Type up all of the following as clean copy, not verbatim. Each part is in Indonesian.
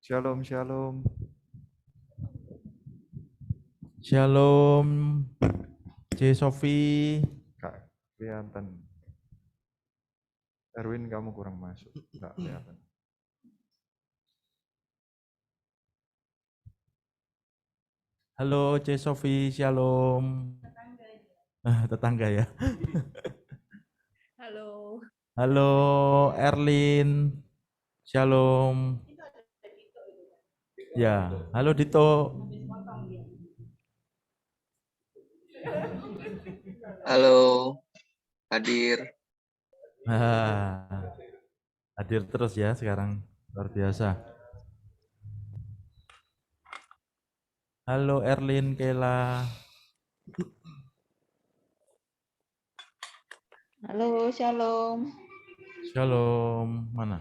Shalom, shalom. Shalom, C. Sofi. Kak, kelihatan. Erwin, kamu kurang masuk. Nggak kelihatan. Halo, C. Sofi. Shalom. Tetangga ya. Halo. Halo, Erlin. Shalom. Ya, halo Dito. Halo, hadir. Hadir terus ya sekarang, luar biasa. Halo Erlin, Kela. Halo, shalom. Shalom, mana?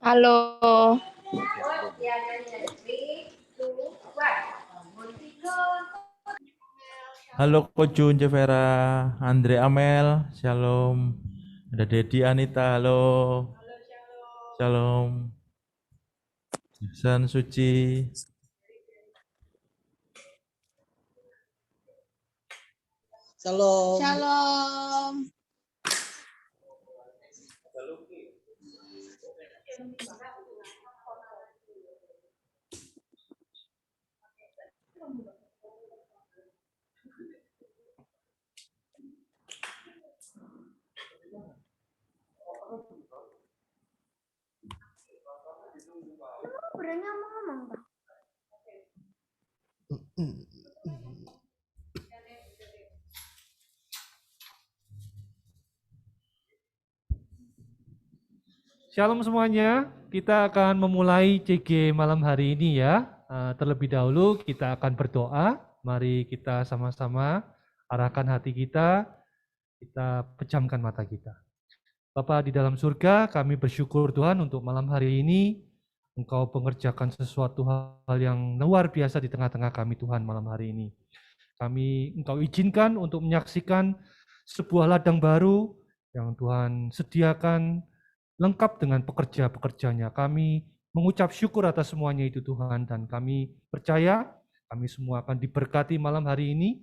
Halo. Halo Kojun, Jevera, Andre Amel, shalom. Ada Dedi Anita, halo. Shalom. San Suci. Shalom. Shalom. Berani ngomong, Pak. Shalom semuanya, kita akan memulai CG malam hari ini ya. Terlebih dahulu kita akan berdoa. Mari kita sama-sama arahkan hati kita pejamkan mata kita. Bapa di dalam surga, kami bersyukur Tuhan untuk malam hari ini. Engkau mengerjakan sesuatu hal yang luar biasa di tengah-tengah kami Tuhan malam hari ini. Engkau izinkan untuk menyaksikan sebuah ladang baru yang Tuhan sediakan lengkap dengan pekerja-pekerjanya. Kami mengucap syukur atas semuanya itu Tuhan, dan kami percaya kami semua akan diberkati malam hari ini.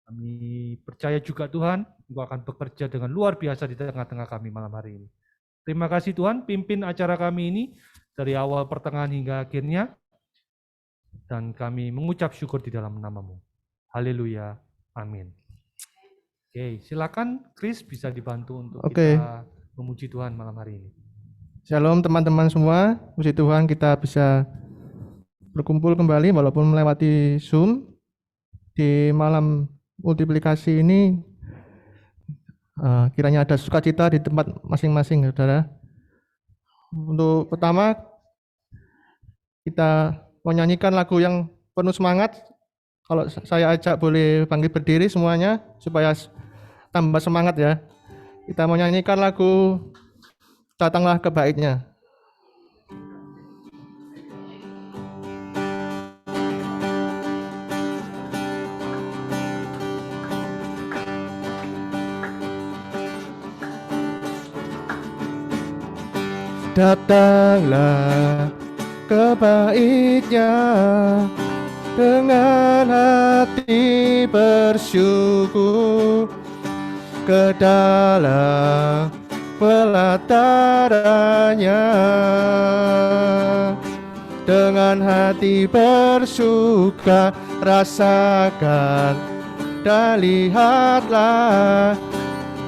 Kami percaya juga Tuhan, Engkau akan bekerja dengan luar biasa di tengah-tengah kami malam hari ini. Terima kasih Tuhan, pimpin acara kami ini dari awal pertengahan hingga akhirnya, dan kami mengucap syukur di dalam nama-Mu. Haleluya, amin. Oke, silakan Chris bisa dibantu untuk kita memuji Tuhan malam hari ini. Shalom teman-teman semua, puji Tuhan kita bisa berkumpul kembali walaupun melewati Zoom di malam multiplikasi ini. Kiranya ada sukacita di tempat masing-masing, saudara. Untuk pertama, kita menyanyikan lagu yang penuh semangat. Kalau saya ajak boleh bangkit berdiri semuanya supaya tambah semangat ya. Kita menyanyikan lagu Datanglah ke Baitnya. Datanglah ke Baitnya dengan hati bersyukur, ke dalam pelatarannya dengan hati bersuka, rasakan dan lihatlah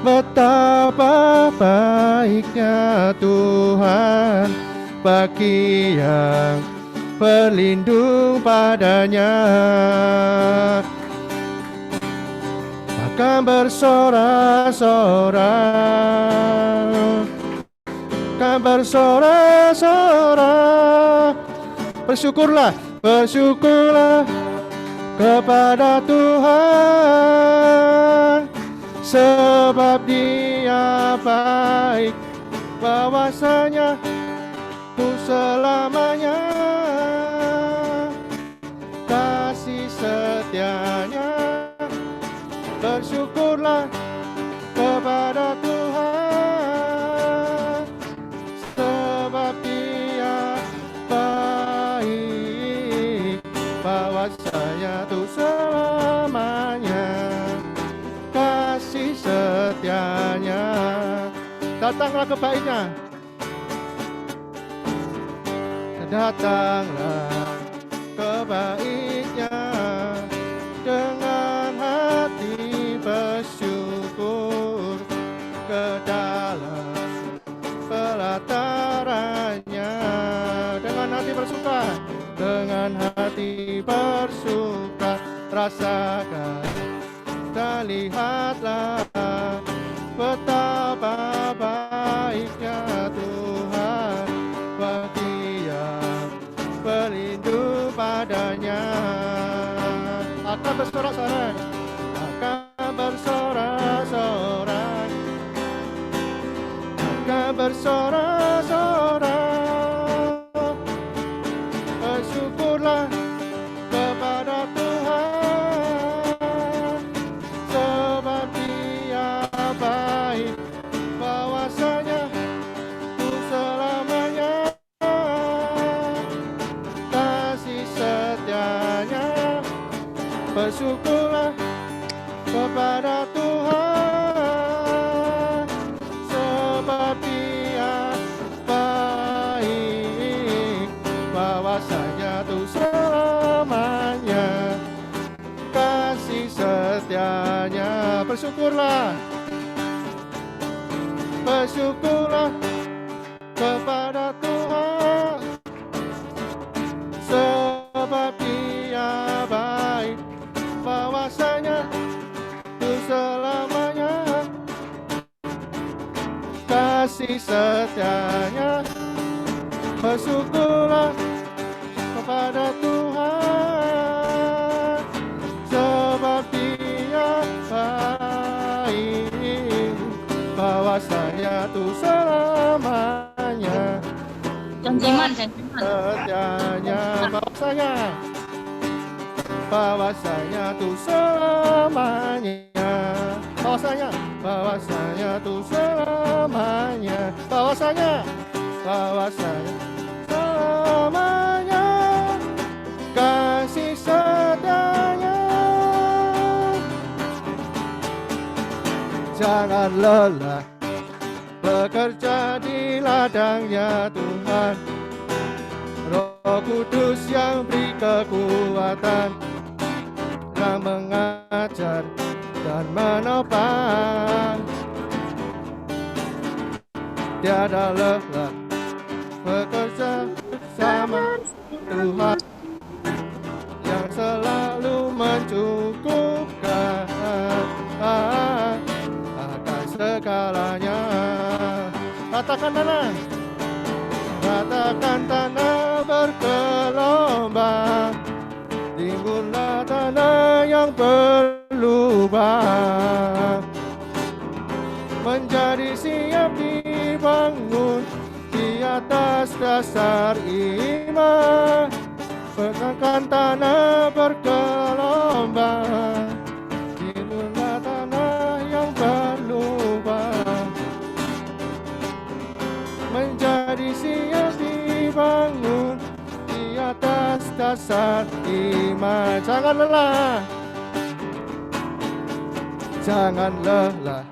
betapa baiknya Tuhan bagi yang berlindung padanya. Akan bersorak-sorak, akan bersorak-sorak. Bersyukurlah, bersyukurlah kepada Tuhan, sebab Dia baik, bahwasanya untuk selamanya kasih setianya. Bersyukurlah kepada Tuhan, sebab Dia Datanglah ke baitnya. Datanglah ke baitnya dengan hati bersyukur, ke dalam pelatarannya dengan hati bersuka, dengan hati bersuka. Rasakan dan lihatlah betapa baiknya Tuhan bagi yang berlindung padanya. Akan bersorak-sorai, akan bersorak-sorai, akan bersorak-sorai. Bersyukurlah kepada Tuhan, sebab Dia baik, bahwasanya untuk selamanya kasih setianya. Bersyukurlah kepada Tuhan, sebab Dia baik, bahwasanya untuk selamanya kasih setianya. Bersyukurlah, bersyukurlah kepada Tuhan, sebab Dia baik, bahwasanya untuk selamanya kasih setianya. Bersyukurlah kepada Tuhan, sebab Dia baik, bahwasanya untuk selamanya setianya. Bahwasanya untuk selamanya, bahwasanya untuk selamanya, bahwasanya selamanya kasih setianya. Jangan lelah bekerja di ladangnya Tuhan, Roh Kudus yang beri kekuatan, yang mengajar dan menopang. Tiada lelah bekerja bersama Tuhan, yang selalu mencukupkan akan segalanya. Katakan tanah, katakan tanah bergelombang, timbullah tanah yang berlubang, menjadi siap dibangun di atas dasar iman. Pegangkan tanah bergelombang, timbullah tanah yang berlubang, menjadi siap dibangun di atas dasar iman. Jangan lelah, jangan lelah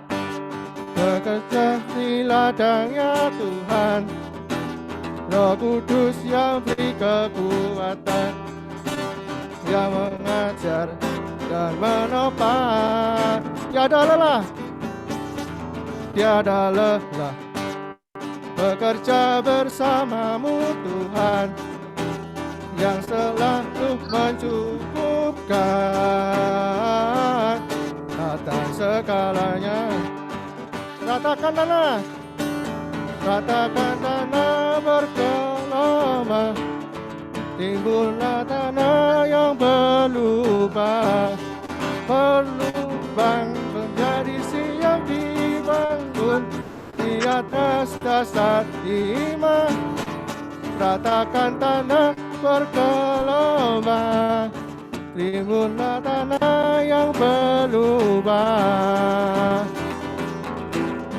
bekerja di ladangnya Tuhan, Roh Kudus yang beri kekuatan, yang mengajar dan menopang. Tiada lelah, tiada lelah bekerja bersamamu Tuhan, yang selalu mencukupkan atas segalanya. Ratakan tanah, ratakan tanah bergelombang, timbullah tanah yang berlubang, berlubang menjadi siap dibangun di atas dasar iman. Ratakan tanah bergelombang, timbullah tanah yang berlubang,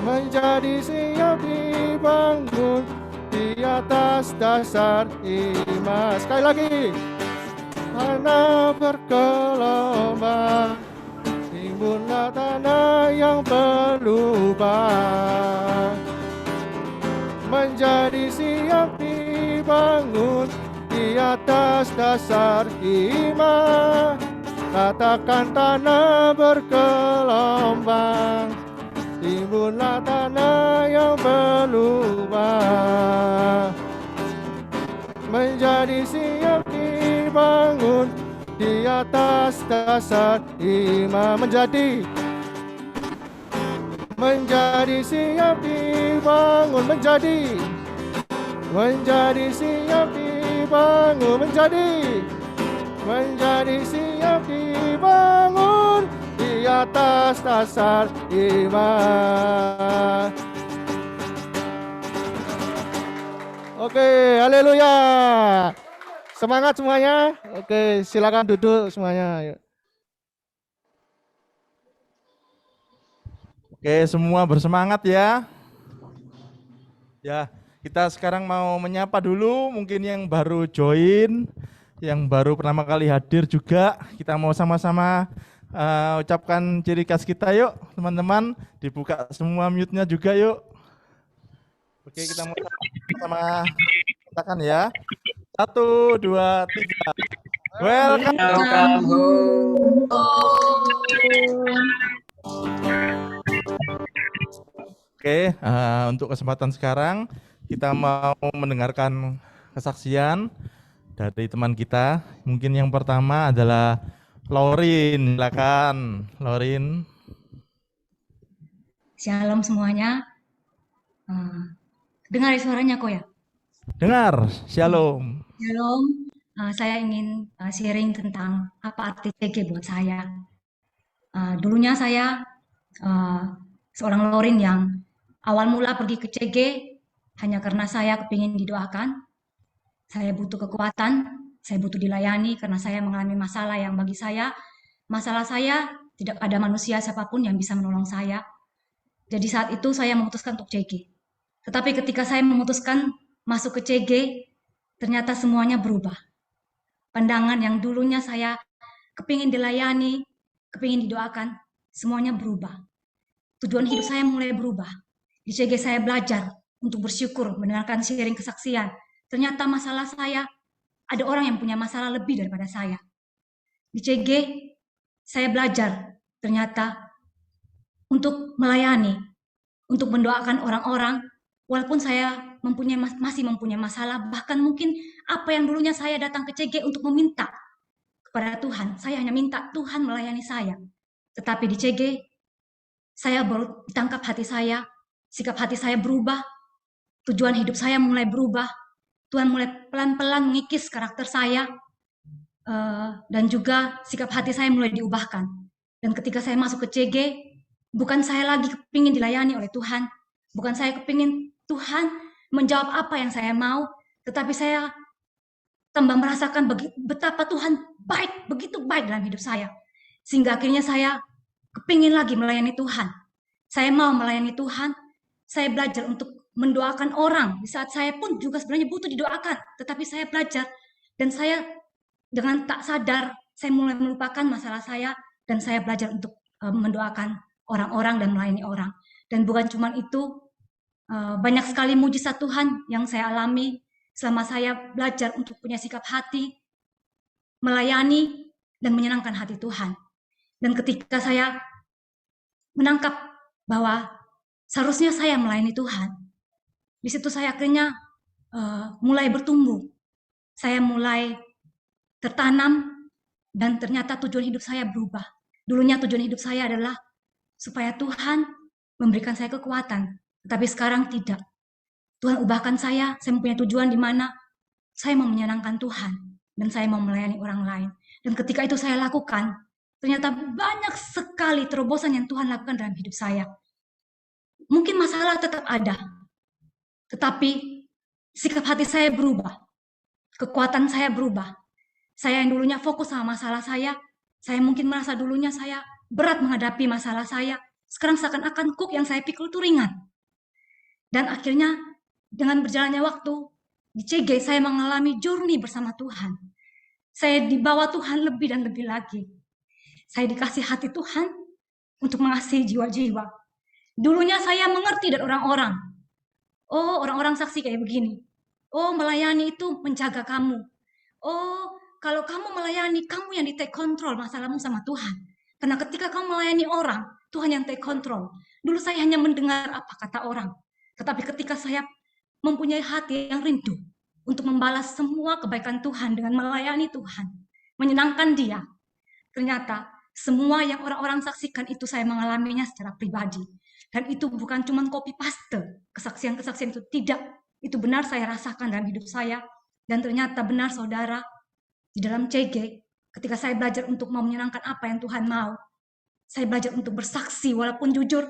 menjadi siap dibangun di atas dasar iman. Sekali lagi, tanah bergelombang, timbullah tanah yang berlubang, menjadi siap dibangun di atas dasar iman. Katakan tanah bergelombang, timbunlah tanah yang berlubang. Menjadi siap dibangun di atas dasar iman. Menjadi siap dibangun, menjadi siap dibangun, menjadi siap dibangun di atas dasar iman. Oke, haleluya. Semangat semuanya. Oke, silakan duduk semuanya. Ayo. Oke, semua bersemangat ya. Ya, kita sekarang mau menyapa dulu mungkin yang baru join, yang baru pertama kali hadir juga. Kita mau sama-sama ucapkan ciri khas kita yuk, teman-teman. Dibuka semua mute-nya juga yuk. Oke, kita mau sama katakan ya. 1, 2, 3. Welcome. Welcome home. Oke, untuk kesempatan sekarang kita mau mendengarkan kesaksian dari teman kita. Mungkin yang pertama adalah Laurin. Silakan, Laurin. Shalom semuanya. Dengar suaranya kok ya? Dengar, shalom. Shalom. Saya ingin sharing tentang apa arti CG buat saya. Dulunya saya seorang Laurin yang awal mula pergi ke CG hanya karena saya kepingin didoakan. Saya butuh kekuatan, saya butuh dilayani karena saya mengalami masalah yang bagi saya, masalah saya tidak ada manusia siapapun yang bisa menolong saya. Jadi saat itu saya memutuskan untuk CG. Tetapi ketika saya memutuskan masuk ke CG, ternyata semuanya berubah. Pandangan yang dulunya saya kepingin dilayani, kepingin didoakan, semuanya berubah. Tujuan hidup saya mulai berubah. Di CG saya belajar untuk bersyukur, mendengarkan sharing kesaksian. Ternyata masalah saya, ada orang yang punya masalah lebih daripada saya. Di CG, saya belajar ternyata untuk melayani, untuk mendoakan orang-orang, walaupun saya masih mempunyai masalah, bahkan mungkin apa yang dulunya saya datang ke CG untuk meminta kepada Tuhan, saya hanya minta Tuhan melayani saya. Tetapi di CG, saya baru ditangkap hati saya, sikap hati saya berubah, tujuan hidup saya mulai berubah, Tuhan mulai pelan-pelan mengikis karakter saya, dan juga sikap hati saya mulai diubahkan. Dan ketika saya masuk ke CG, bukan saya lagi kepingin dilayani oleh Tuhan, bukan saya kepingin Tuhan menjawab apa yang saya mau, tetapi saya tambah merasakan betapa Tuhan baik, begitu baik dalam hidup saya. Sehingga akhirnya saya kepingin lagi melayani Tuhan. Saya mau melayani Tuhan, saya belajar untuk mendoakan orang. Di saat saya pun juga sebenarnya butuh didoakan, tetapi saya belajar. Dan saya dengan tak sadar, saya mulai melupakan masalah saya, dan saya belajar untuk mendoakan orang-orang dan melayani orang. Dan bukan cuma itu, banyak sekali mujizat Tuhan yang saya alami selama saya belajar untuk punya sikap hati, melayani, dan menyenangkan hati Tuhan. Dan ketika saya menangkap bahwa seharusnya saya melayani Tuhan, di situ saya akhirnya mulai bertumbuh. Saya mulai tertanam, dan ternyata tujuan hidup saya berubah. Dulunya tujuan hidup saya adalah supaya Tuhan memberikan saya kekuatan. Tetapi sekarang tidak. Tuhan ubahkan saya mempunyai tujuan di mana saya mau menyenangkan Tuhan. Dan saya mau melayani orang lain. Dan ketika itu saya lakukan, ternyata banyak sekali terobosan yang Tuhan lakukan dalam hidup saya. Mungkin masalah tetap ada. Tetapi sikap hati saya berubah. Kekuatan saya berubah. Saya yang dulunya fokus sama masalah saya mungkin merasa dulunya saya berat menghadapi masalah saya. Sekarang seakan-akan kuk yang saya pikul itu ringan. Dan akhirnya dengan berjalannya waktu, di CG saya mengalami journey bersama Tuhan. Saya dibawa Tuhan lebih dan lebih lagi. Saya dikasih hati Tuhan untuk mengasihi jiwa-jiwa. Dulunya saya mengerti dari orang-orang. Oh, orang-orang saksi kayak begini. Oh, melayani itu menjaga kamu. Oh, kalau kamu melayani, kamu yang di take control masalahmu sama Tuhan. Karena ketika kamu melayani orang, Tuhan yang take control. Dulu saya hanya mendengar apa kata orang. Tetapi ketika saya mempunyai hati yang rindu untuk membalas semua kebaikan Tuhan dengan melayani Tuhan, menyenangkan Dia, ternyata semua yang orang-orang saksikan itu saya mengalaminya secara pribadi. Dan itu bukan cuma copy paste, kesaksian-kesaksian itu tidak. Itu benar saya rasakan dalam hidup saya. Dan ternyata benar saudara, di dalam CG, ketika saya belajar untuk mau menyenangkan apa yang Tuhan mau, saya belajar untuk bersaksi walaupun jujur.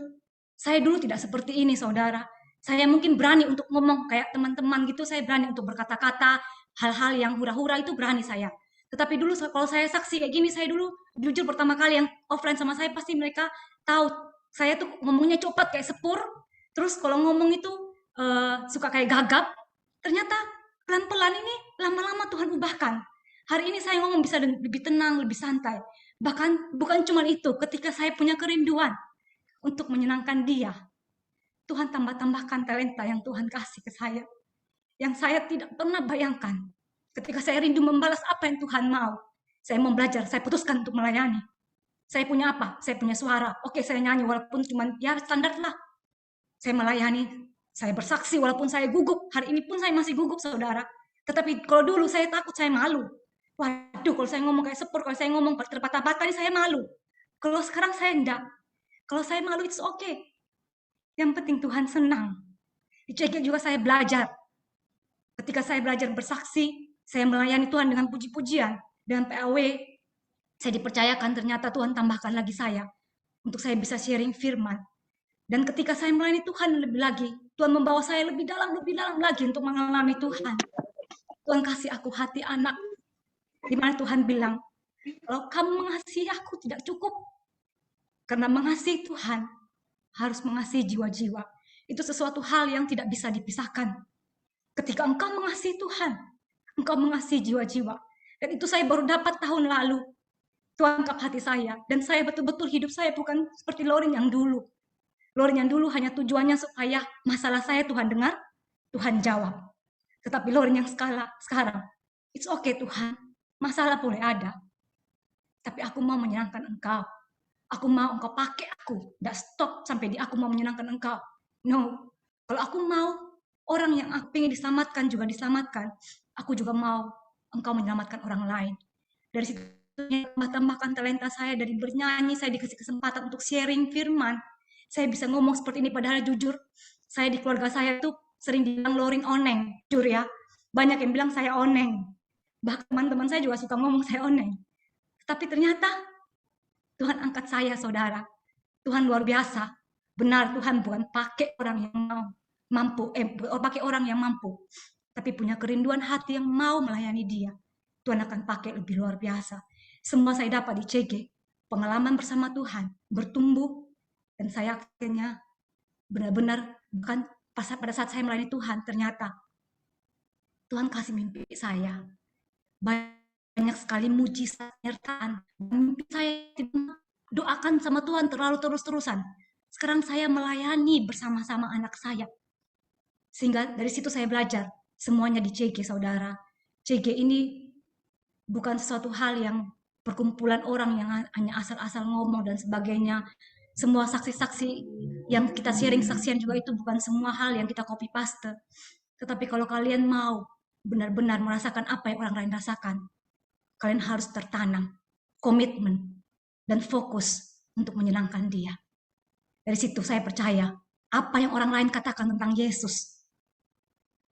Saya dulu tidak seperti ini saudara. Saya mungkin berani untuk ngomong kayak teman-teman gitu, saya berani untuk berkata-kata, hal-hal yang hura-hura itu berani saya. Tetapi dulu kalau saya saksi kayak gini, saya dulu jujur pertama kali yang offline sama saya, pasti mereka tahu saya tuh ngomongnya cepat kayak sepur. Terus kalau ngomong itu suka kayak gagap. Ternyata pelan-pelan ini lama-lama Tuhan ubahkan. Hari ini saya ngomong bisa lebih tenang, lebih santai. Bahkan bukan cuma itu, ketika saya punya kerinduan untuk menyenangkan Dia, Tuhan tambah-tambahkan talenta yang Tuhan kasih ke saya. Yang saya tidak pernah bayangkan. Ketika saya rindu membalas apa yang Tuhan mau, saya mau belajar, saya putuskan untuk melayani. Saya punya apa? Saya punya suara. Oke, saya nyanyi walaupun cuma ya standar lah. Saya melayani, saya bersaksi walaupun saya gugup. Hari ini pun saya masih gugup, saudara. Tetapi kalau dulu saya takut, saya malu. Waduh, kalau saya ngomong kayak sepur, kalau saya ngomong terpatah-patah, saya malu. Kalau sekarang saya enggak. Kalau saya malu, it's okay. Yang penting Tuhan senang. Di CG juga saya belajar. Ketika saya belajar bersaksi, saya melayani Tuhan dengan puji-pujian, dengan PAW, saya dipercayakan ternyata Tuhan tambahkan lagi saya, untuk saya bisa sharing firman. Dan ketika saya melayani Tuhan lebih lagi, Tuhan membawa saya lebih dalam lagi untuk mengalami Tuhan. Tuhan kasih aku hati anak, di mana Tuhan bilang, kalau kamu mengasihi aku tidak cukup. Karena mengasihi Tuhan, harus mengasihi jiwa-jiwa. Itu sesuatu hal yang tidak bisa dipisahkan. Ketika engkau mengasihi Tuhan, engkau mengasihi jiwa-jiwa. Dan itu saya baru dapat tahun lalu. Tuhan angkat hati saya. Dan saya betul-betul hidup saya bukan seperti Lorin yang dulu. Lorin yang dulu hanya tujuannya supaya masalah saya Tuhan dengar, Tuhan jawab. Tetapi Lorin yang sekarang, it's okay Tuhan, masalah boleh ada. Tapi aku mau menyenangkan engkau. Aku mau engkau pakai aku. Tidak stop sampai di aku mau menyenangkan engkau. No. Kalau aku mau orang yang aku ingin diselamatkan juga diselamatkan, aku juga mau engkau menyelamatkan orang lain. Dari situ tambahkan talenta saya, dari bernyanyi, saya dikasih kesempatan untuk sharing firman. Saya bisa ngomong seperti ini padahal jujur, saya di keluarga saya tuh sering dibilang Lorin oneng. Jujur ya, banyak yang bilang saya oneng. Bahkan teman-teman saya juga suka ngomong saya oneng. Tapi ternyata Tuhan angkat saya, saudara. Tuhan luar biasa. Benar, Tuhan bukan pakai orang yang mampu, pakai orang yang mampu, tapi punya kerinduan hati yang mau melayani Dia. Tuhan akan pakai lebih luar biasa. Semua saya dapat di CG, pengalaman bersama Tuhan, bertumbuh, dan saya akhirnya benar-benar, bukan pada saat saya melayani Tuhan, ternyata Tuhan kasih mimpi saya. Banyak sekali mujizat, penyertaan. Mimpi saya doakan sama Tuhan terlalu terus-terusan. Sekarang saya melayani bersama-sama anak saya. Sehingga dari situ saya belajar semuanya di CG, saudara. CG ini bukan sesuatu hal yang perkumpulan orang yang hanya asal-asal ngomong dan sebagainya. Semua saksi-saksi yang kita sharing saksian juga itu bukan semua hal yang kita copy paste. Tetapi kalau kalian mau benar-benar merasakan apa yang orang lain rasakan, kalian harus tertanam komitmen dan fokus untuk menyenangkan Dia. Dari situ saya percaya apa yang orang lain katakan tentang Yesus,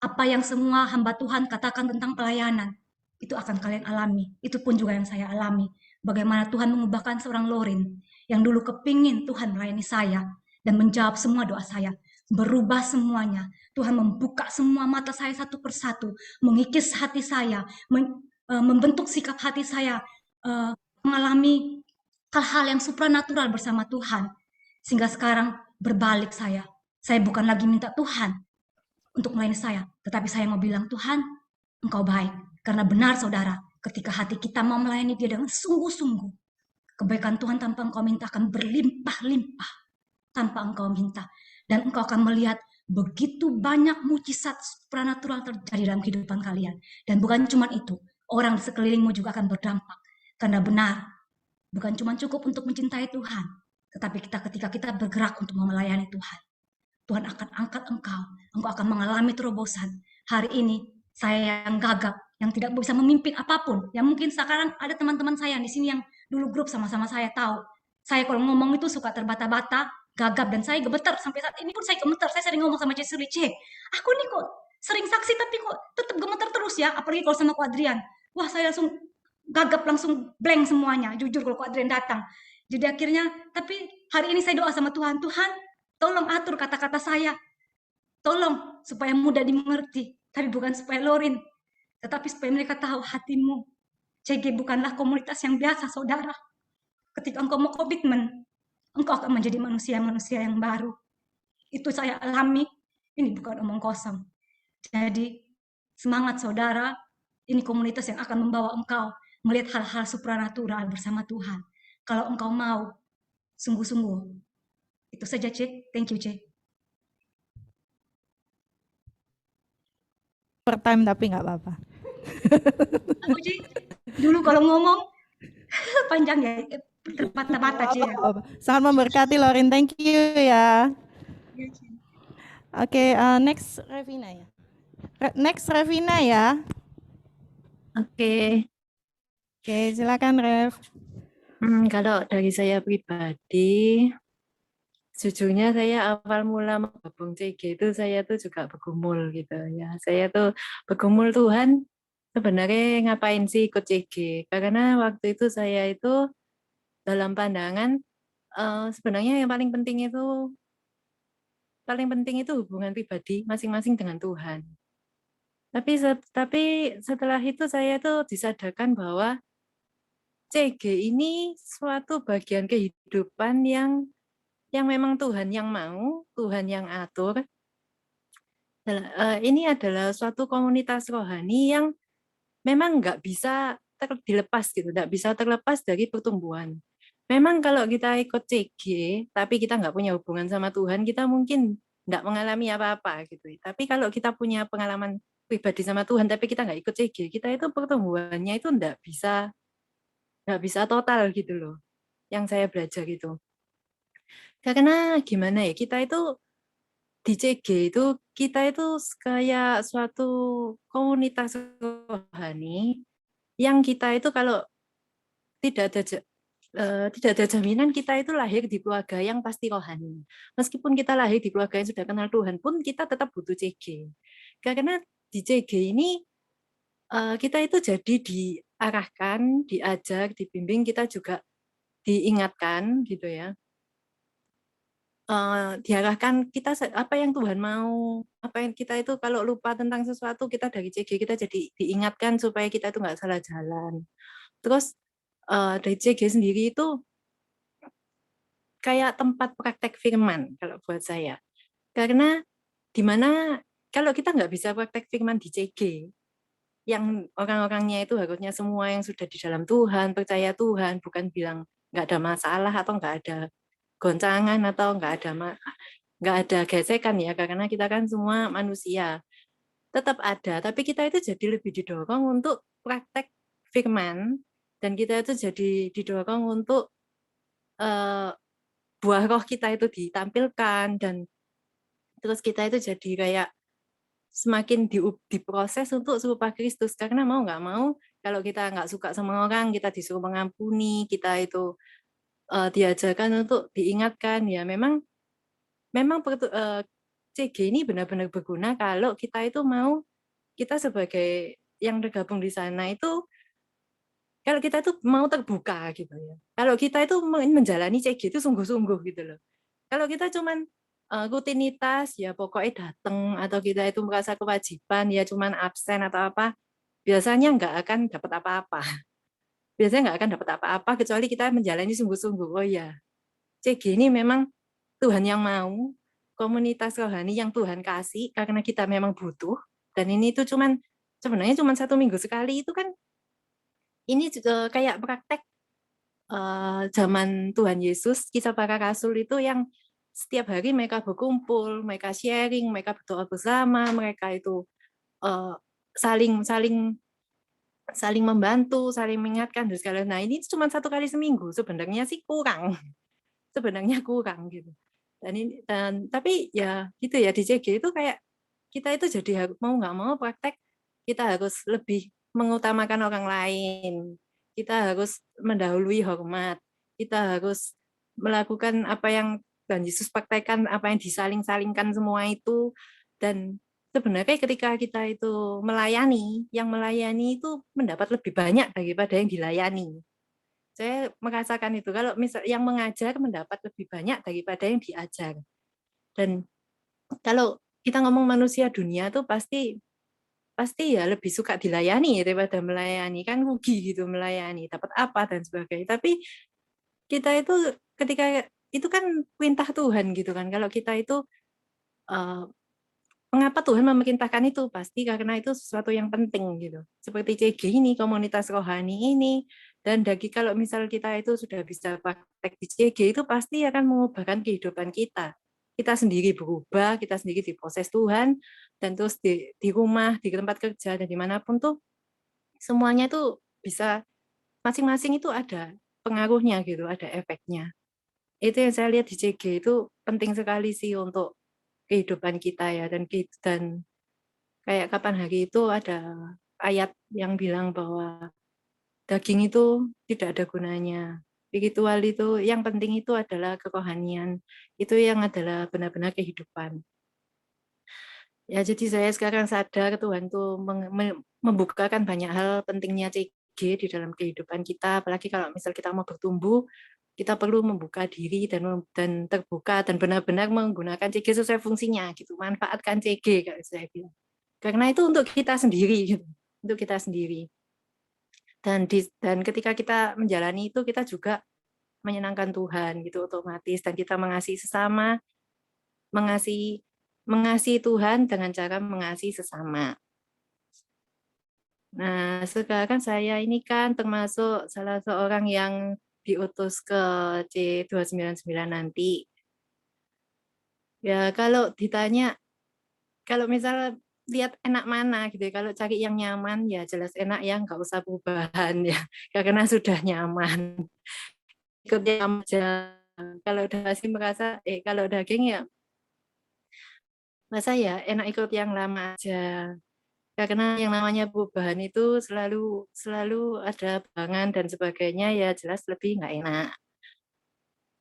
apa yang semua hamba Tuhan katakan tentang pelayanan, itu akan kalian alami. Itu pun juga yang saya alami. Bagaimana Tuhan mengubahkan seorang Lorin yang dulu kepingin Tuhan melayani saya dan menjawab semua doa saya. Berubah semuanya. Tuhan membuka semua mata saya satu persatu, mengikis hati saya, membentuk sikap hati saya, mengalami hal-hal yang supranatural bersama Tuhan. Sehingga sekarang berbalik saya. Saya bukan lagi minta Tuhan untuk melayani saya, tetapi saya mau bilang, Tuhan, Engkau baik. Karena benar saudara, ketika hati kita mau melayani Dia dengan sungguh-sungguh, kebaikan Tuhan tanpa engkau minta akan berlimpah-limpah. Tanpa engkau minta. Dan engkau akan melihat begitu banyak mujizat supranatural terjadi dalam kehidupan kalian. Dan bukan cuma itu, orang di sekelilingmu juga akan berdampak. Karena benar, bukan cuma cukup untuk mencintai Tuhan, tetapi ketika kita bergerak untuk melayani Tuhan, Tuhan akan angkat engkau akan mengalami terobosan. Hari ini saya yang gagap, yang tidak bisa memimpin apapun, yang mungkin sekarang ada teman-teman saya di sini yang dulu grup sama-sama saya tahu. Saya kalau ngomong itu suka terbata-bata, gagap, dan saya gemeter. Sampai saat ini pun saya gemeter. Saya sering ngomong sama Cesuri, aku nih kok sering saksi tapi kok tetap gemeter terus ya, apalagi kalau sama Ko Adrian. Wah, saya langsung gagap, langsung blank semuanya, jujur kalau Ko Adrian datang. Jadi akhirnya, tapi hari ini saya doa sama Tuhan, Tuhan tolong atur kata-kata saya, tolong supaya mudah dimengerti, tapi bukan supaya lorin, tetapi supaya mereka tahu hatimu. CG bukanlah komunitas yang biasa, saudara. Ketika engkau mau komitmen, engkau akan menjadi manusia-manusia yang baru. Itu saya alami, ini bukan omong kosong. Jadi semangat saudara, ini komunitas yang akan membawa engkau melihat hal-hal supranatural bersama Tuhan. Kalau engkau mau, sungguh-sungguh. Itu saja, C. Thank you, C. Per time tapi nggak apa-apa. Aku, C, dulu kalau ngomong panjang ya, terbata-bata, C. Sangat memberkati, Lorin. Thank you ya. Oke, next Revina ya. Next Revina ya. Oke. Oke, silakan Rev. Kalau dari saya pribadi, sejujurnya saya awal mula menggabung CG itu saya tuh juga bergumul gitu ya. Saya tuh bergumul, Tuhan sebenarnya ngapain sih ikut CG? Karena waktu itu saya itu dalam pandangan sebenarnya yang paling penting itu hubungan pribadi masing-masing dengan Tuhan. Tapi setelah itu saya tuh disadarkan bahwa CG ini suatu bagian kehidupan yang memang Tuhan yang mau, Tuhan yang atur. Ini adalah suatu komunitas rohani yang memang nggak bisa dilepas gitu, nggak bisa terlepas dari pertumbuhan. Memang kalau kita ikut CG, tapi kita nggak punya hubungan sama Tuhan, kita mungkin nggak mengalami apa-apa gitu. Tapi kalau kita punya pengalaman pribadi sama Tuhan, tapi kita nggak ikut CG, kita itu pertumbuhannya itu nggak bisa total gitu loh. Yang saya belajar itu. Karena gimana ya, kita itu di CG itu kita itu kayak suatu komunitas rohani yang kita itu kalau tidak ada jaminan kita itu lahir di keluarga yang pasti rohani. Meskipun kita lahir di keluarga yang sudah kenal Tuhan pun kita tetap butuh CG. Karena di CG ini kita itu jadi diarahkan, diajak, dibimbing, kita juga diingatkan gitu ya. Diarahkan kita apa yang Tuhan mau, apa yang kita itu kalau lupa tentang sesuatu kita dari CG kita jadi diingatkan supaya kita itu nggak salah jalan. Terus dari CG sendiri itu kayak tempat praktek firman kalau buat saya. Karena dimana kalau kita nggak bisa praktek firman di CG, yang orang-orangnya itu harusnya semua yang sudah di dalam Tuhan, percaya Tuhan, bukan bilang nggak ada masalah atau nggak ada goncangan atau nggak ada gesekan ya, karena kita kan semua manusia. Tetap ada, tapi kita itu jadi lebih didorong untuk praktek firman, dan kita itu jadi didorong untuk buah roh kita itu ditampilkan, dan terus kita itu jadi kayak semakin diproses untuk serupa Kristus. Karena mau nggak mau, kalau kita nggak suka sama orang, kita disuruh mengampuni, kita itu diajarkan untuk diingatkan ya. Memang CG ini benar-benar berguna kalau kita itu mau, kita sebagai yang tergabung di sana itu, kalau kita itu mau terbuka gitu ya. Kalau kita itu menjalani CG itu sungguh-sungguh gitu loh. Kalau kita cuman rutinitas ya pokoknya datang, atau kita itu merasa kewajiban ya cuman absen atau apa, biasanya nggak akan dapat apa-apa. Biasanya nggak akan dapat apa-apa kecuali kita menjalani sungguh-sungguh. Oh ya, CG ini memang Tuhan yang mau, komunitas rohani yang Tuhan kasih karena kita memang butuh. Dan ini tuh sebenarnya cuma 1 minggu sekali itu kan, ini kayak praktek zaman Tuhan Yesus, Kisah Para Rasul itu yang setiap hari mereka berkumpul, mereka sharing, mereka berdoa bersama, mereka itu saling saling saling membantu, saling mengingatkan dan segala. Nah, ini cuma 1 kali seminggu, sebenarnya sih kurang. Sebenarnya kurang gitu. Dan tapi ya gitu ya, di CG itu kayak kita itu jadi mau nggak mau praktek, kita harus lebih mengutamakan orang lain. Kita harus mendahului hormat. Kita harus melakukan apa yang Tuhan Yesus praktekkan, apa yang disaling-salingkan semua itu. Dan sebenarnya ketika kita itu melayani, yang melayani itu mendapat lebih banyak daripada yang dilayani. Saya merasakan itu. Kalau misal yang mengajar mendapat lebih banyak daripada yang diajar. Dan kalau kita ngomong manusia dunia tuh pasti ya lebih suka dilayani daripada melayani. Kan rugi gitu melayani, dapat apa dan sebagainya. Tapi kita itu ketika itu kan perintah Tuhan gitu kan. Kalau kita itu mengapa Tuhan memerintahkan itu? Pasti karena itu sesuatu yang penting gitu. Seperti CG ini, komunitas rohani ini, dan kalau misal kita itu sudah bisa praktek di CG itu pasti akan mengubahkan kehidupan kita. Kita sendiri berubah, kita sendiri diproses Tuhan, dan terus di rumah, di tempat kerja, dan dimanapun tuh semuanya tuh bisa, masing-masing itu ada pengaruhnya gitu, ada efeknya. Itu yang saya lihat di CG itu penting sekali sih untuk kehidupan kita ya, dan kayak kapan hari itu ada ayat yang bilang bahwa daging itu tidak ada gunanya. Spiritual itu yang penting itu adalah kerohanian. Itu yang adalah benar-benar kehidupan. Ya, jadi saya sekarang sadar Tuhan tuh membukakan banyak hal pentingnya CG di dalam kehidupan kita, apalagi kalau misal kita mau bertumbuh, kita perlu membuka diri dan terbuka dan benar-benar menggunakan CG sesuai fungsinya gitu. Manfaatkan CG kalau saya bilang. Karena itu untuk kita sendiri gitu. Untuk kita sendiri. Dan ketika kita menjalani itu kita juga menyenangkan Tuhan gitu otomatis, dan kita mengasihi sesama, mengasihi Tuhan dengan cara mengasihi sesama. Nah, sekarang saya ini kan termasuk salah seorang yang diutus ke C299 nanti. Ya, kalau ditanya, kalau misal lihat enak mana gitu ya, kalau cari yang nyaman ya jelas enak ya, nggak usah perubahan ya, karena sudah nyaman. Ikut yang aja. Kalau daging kalau daging ya masa ya enak ikut yang lama aja. Karena yang namanya perubahan itu selalu ada bangan dan sebagainya, ya jelas lebih nggak enak.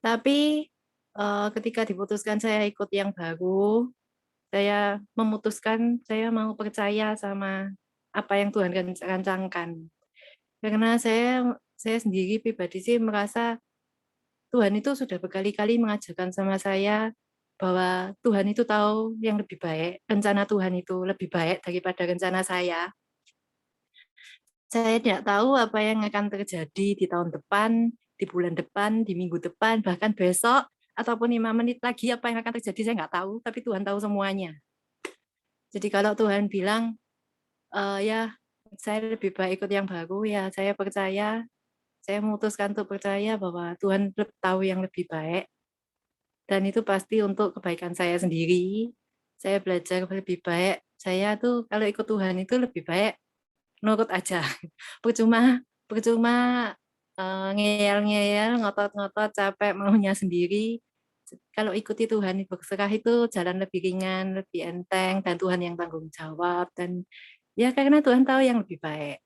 Tapi ketika diputuskan saya ikut yang baru, saya memutuskan saya mau percaya sama apa yang Tuhan rancangkan. Karena saya sendiri pribadi sih merasa Tuhan itu sudah berkali-kali mengajarkan sama saya bahwa Tuhan itu tahu yang lebih baik, rencana Tuhan itu lebih baik daripada rencana saya. Saya tidak tahu apa yang akan terjadi di tahun depan, di bulan depan, di minggu depan, bahkan besok, ataupun 5 menit lagi apa yang akan terjadi saya nggak tahu, tapi Tuhan tahu semuanya. Jadi kalau Tuhan bilang, ya saya lebih baik ikut yang baru, ya saya percaya, saya memutuskan untuk percaya bahwa Tuhan tahu yang lebih baik. Dan itu pasti untuk kebaikan saya sendiri. Saya belajar lebih baik. Saya tuh kalau ikut Tuhan itu lebih baik nurut aja. Percuma ngeyel-ngeyel, ngotot-ngotot, capek maunya sendiri. Kalau ikuti Tuhan, berserah itu jalan lebih ringan, lebih enteng, dan Tuhan yang tanggung jawab. Dan ya karena Tuhan tahu yang lebih baik.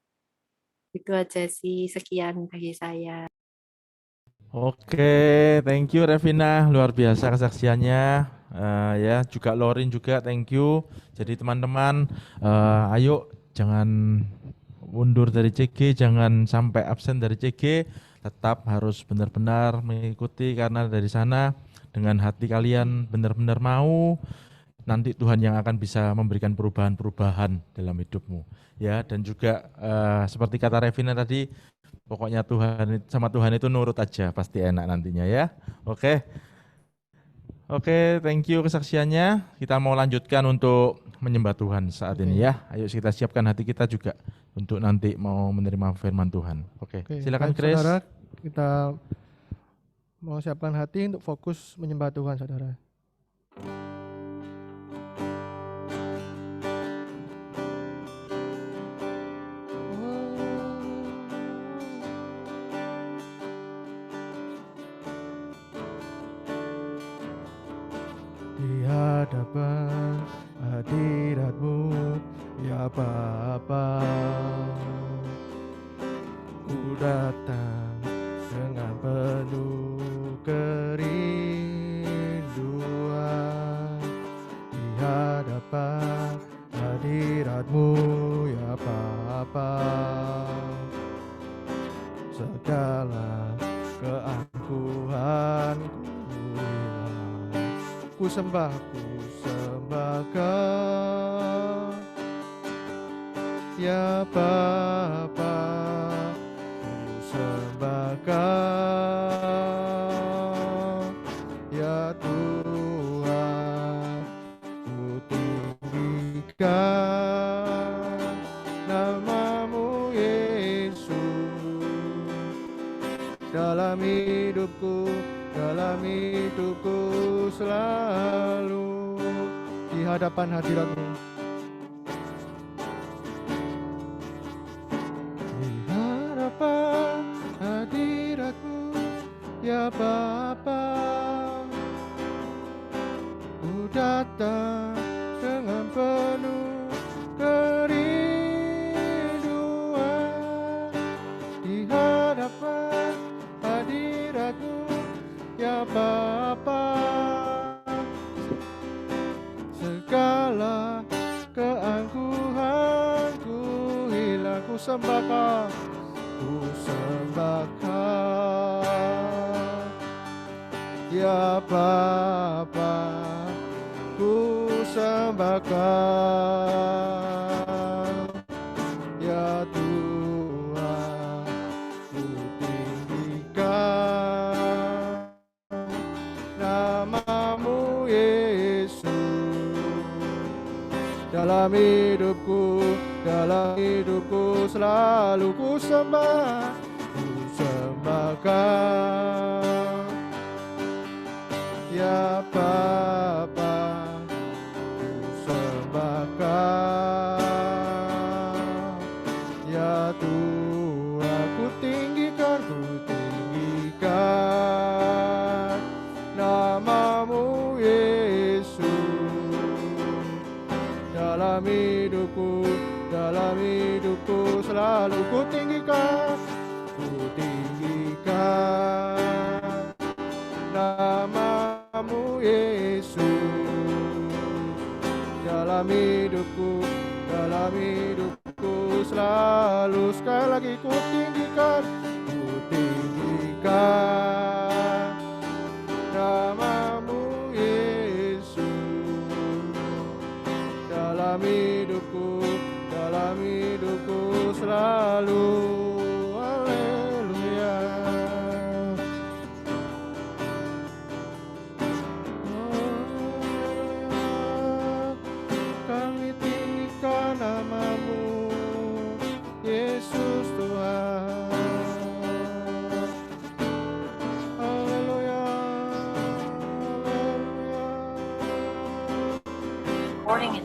Itu aja sih, sekian bagi saya. Oke, thank you Revina, luar biasa kesaksiannya. Ya, juga Lorin juga thank you. Jadi teman-teman, ayo jangan mundur dari CG, jangan sampai absen dari CG, tetap harus benar-benar mengikuti, karena dari sana dengan hati kalian benar-benar mau, nanti Tuhan yang akan bisa memberikan perubahan-perubahan dalam hidupmu. Ya, dan juga seperti kata Revina tadi, pokoknya sama Tuhan itu nurut aja, pasti enak nantinya ya. Oke, thank you kesaksiannya. Kita mau lanjutkan untuk menyembah Tuhan saat ini ya. Ayo kita siapkan hati kita juga untuk nanti mau menerima firman Tuhan. Oke, silakan baik, Chris. Saudara, kita Mau siapkan hati untuk fokus menyembah Tuhan, saudara. Di hadapan hadirat-Mu, ya Bapa, ku datang dengan penuh kerinduan. Di hadapan hadirat-Mu, ya Bapa, segala keangkuhanku hilang. Ku sembah Kau, ya Bapa, ku sembah Kau, ya Tuhan, ku tinggikan nama-Mu Yesus dalam hidupku selalu di hadapan hadirat-Mu. Di hadapan hadirat-Mu, ya Bapa, ku datang dengan penuh kerinduan. Di hadapan hadirat-Mu, ya Bapa, segala keangkuhanku hilang. Ku sembah Kau, ya Bapa, ku sembah Kau, ya Tuhan, ku tinggikan nama-Mu Yesus dalam hidupku selalu. Ku sembah Kau, ya Bapa, ku sembah Kau, ya Tuhan, ku tinggikan nama-Mu Yesus dalam hidupku selalu. Ku tinggikan nama-Mu Yesus dalam hidupku selalu. Sekali lagi ku tinggikan nama-Mu Yesus dalam hidupku selalu. Haleluya. Kami tinggikan nama-Mu Yesus Tuhan. Haleluya. Recording in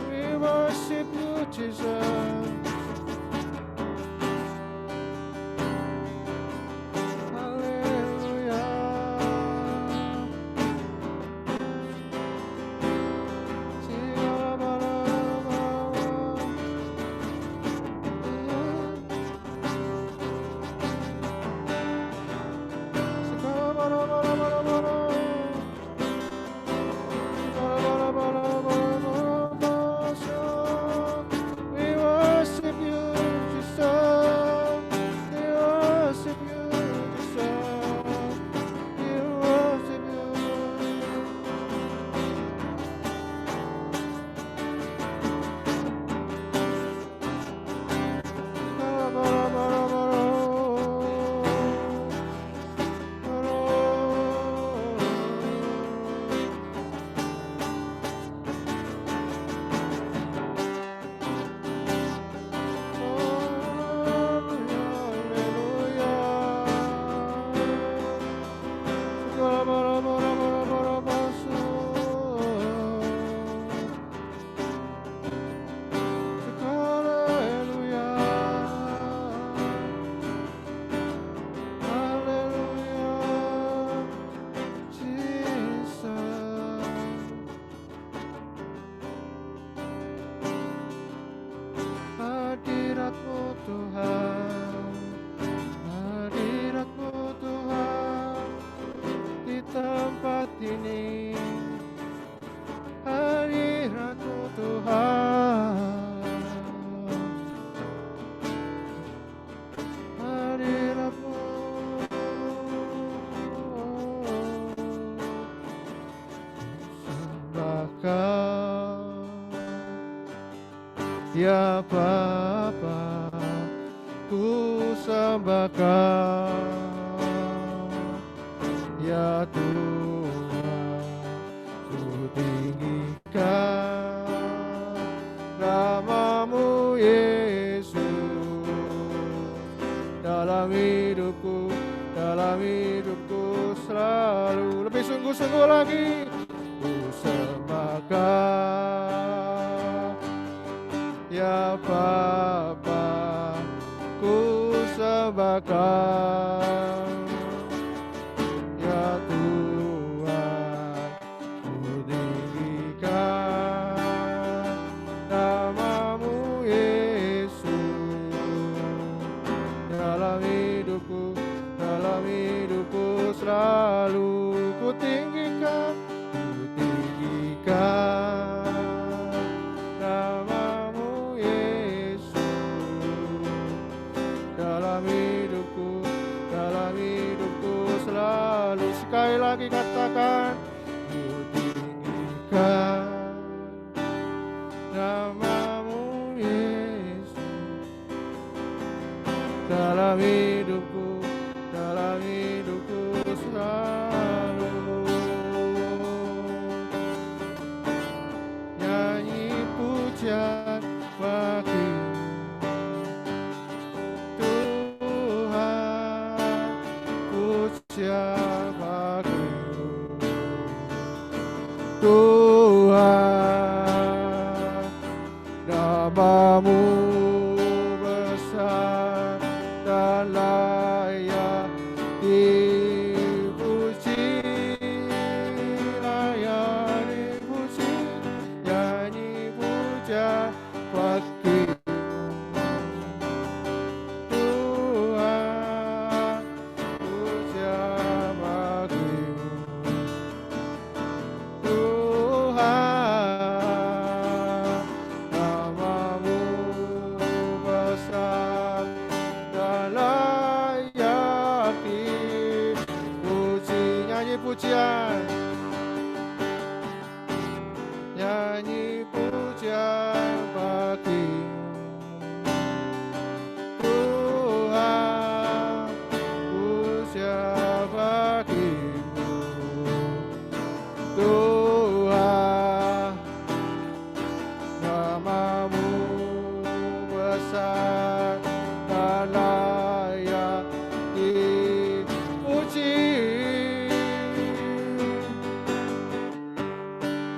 We worship You, Jesus. Hallelujah. Ya Bapa, ku sembahkan. Ya Tuhan, ku tinggikan namamu Yesus dalam hidupku selalu. Lebih sungguh-sungguh lagi ku sembahkan. Ya Bapa, ku sembahkan. Ya Tuhan, ku tinggikan namamu Yesus dalam hidupku selalu. Ku tinggikan namamu Yesus dalam hidupku selalu. Sekali lagi katakan, ku tinggikan namamu Yesus dalam hidupku selalu. Nyanyi pujian bagimu Tuhan, pujian bagimu Tuhan, namamu besar dan layak dipuji, layak dipuji. Nyanyi puja bagimu Tuhan, puja bagimu Tuhan, namamu besar dan layak dipuji. Nyanyi pujian, nyanyi pujian bagimu Tuhan, pujian bagimu Tuhan, namamu besar dan layak dipuji.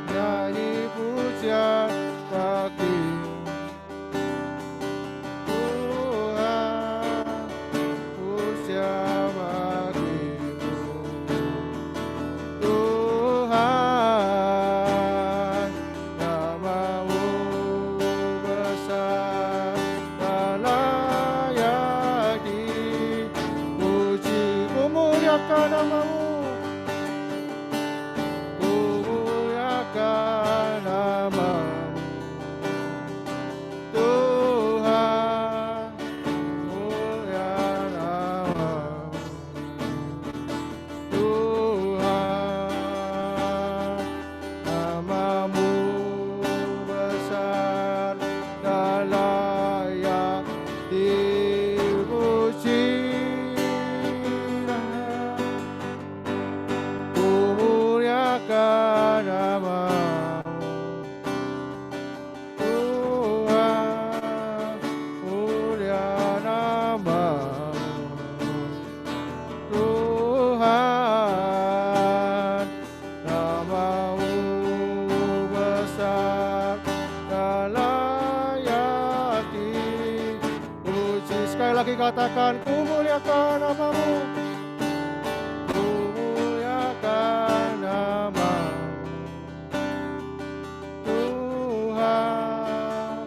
Nyanyi pujian bagimu Tuhan, pujian bagimu Tuhan, namamu besar dan layak dipuji. Ku muliakan namamu, ku muliakan namamu Tuhan, mulia namamu Tuhan, namamu besar dan layak dipuji. Ku muliakan namamu Tuhan, mulia namamu Tuhan, namamu besar dan layak dipuji. Sekali lagi katakan, ku muliakan namamu, ku muliakan namamu Tuhan,